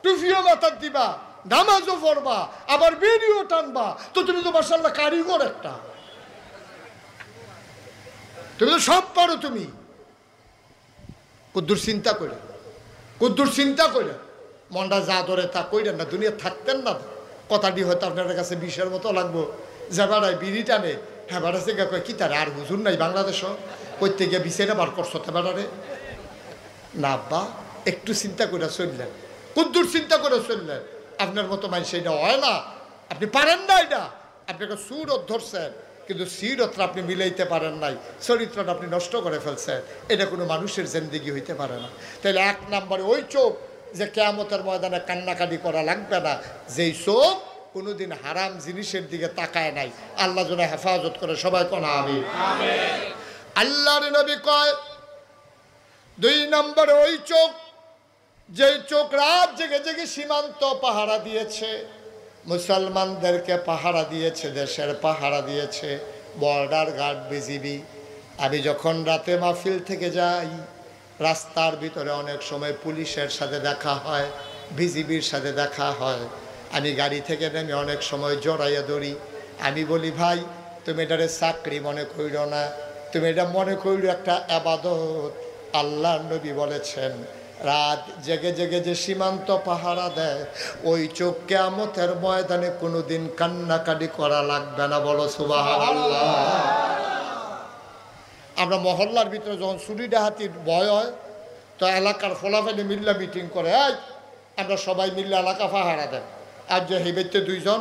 [SPEAKER 1] টুপিও মাথার দিবা, নামাজও পড়বা, আবার বিড়িও টানবা, তো তুমি তো মাশাআল্লাহ কারিগর একটা, তুমি তো সব পারো। তুমি কুদ্দুর চিন্তা করে মনটা যা ধরে তা কইরেন না, দুনিয়া থাকতেন না, কথাটি হয়তো আপনার কাছে বিষের মতো লাগবো, যে বেড়ায় বিড়ি টানে, হ্যাঁ বেড়াচ্ছে কয় কি তার আর হুজুর নাই বাংলাদেশও, করতে গিয়ে বিষেরা বার করছো তা বেড়ারে না, আব্বা একটু চিন্তা করে চললেন, কুদ্দুর চিন্তা করে চললেন, আপনার মতো মানুষ এটা হয় না, আপনি পারেন না, এটা আপনাকে সুরত ধরছেন, কিন্তু সিরতটা আপনি মিলাইতে পারেন নাই, চরিত্রটা আপনি নষ্ট করে ফেলছেন, এটা কোনো মানুষের জিন্দেগি হইতে পারে না। তাহলে এক নম্বরে ওই চোখ যে কিয়ামতের ময়দানে কান্নাকাটি করা লাগবে না, যেই চোখ কোনোদিন হারাম জিনিসের দিকে তাকায় নাই, আল্লাহ যেন হেফাজত করে, সবাই কোন আমিন। আল্লাহর নবী কয় দুই নম্বরে ওই চোখ, যেই চোখ রাত জেগে জেগে সীমান্ত পাহারা দিয়েছে, মুসলমানদেরকে পাহারা দিয়েছে, দেশের পাহারা দিয়েছে, বর্ডার গার্ড বিজিবি। আমি যখন রাতে মাহফিল থেকে যাই, রাস্তার ভিতরে অনেক সময় পুলিশের সাথে দেখা হয়, বিজিবির সাথে দেখা হয়, আমি গাড়ি থেকে নেমে অনেক সময় জড়াইয়া ধরি, আমি বলি ভাই তুমি এটারে চাকরি মনে কইরো না, তুমি এটা মনে কইরো একটা ইবাদত। আল্লাহর নবী বলেছেন রাত জেগে জেগে যে সীমান্ত পাহারা দেয়, ওই চোখ কিয়ামতের ময়দানে কোনোদিন কান্নাকাটি করা লাগবে না, বলো সুবহানাল্লাহ। আমরা মহল্লার ভিতরে যখন চুরি ডাহাতির ভয় হয়, তো এলাকার ফলাফলে মিল্লা মিটিং করে, আমরা সবাই মিল্লা এলাকা পাহারা দেয়, আর যে হিবেতে দুইজন,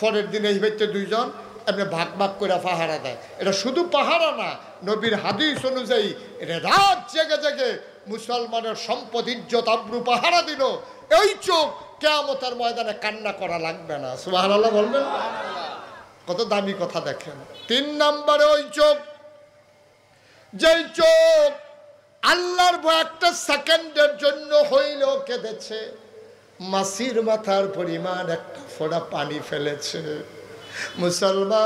[SPEAKER 1] পরের দিনে হিবেতে দুইজন, এমনি ভাগ ভাগ করে পাহারা দেয়। এটা শুধু পাহারা না, নবীর হাদিস অনুযায়ী এটা রাত জেগে জেগে মুসলমানের সম্পদ ইজ্জত আব্রু পাহারা দিল। এই চোখ কিয়ামতের ময়দানে কান্না করা লাগবে না, সুবহানাল্লাহ বলবেন। কত দামি কথা দেখেন। তিন নম্বরে ওই চোখ, যেই চোখ আল্লাহর ভয় একটা সেকেন্ডের জন্য হইলেও কেঁদেছে, মাছির মাথার পরিমাণ একটা ফোঁটা পানি ফেলেছে। মুসলমান,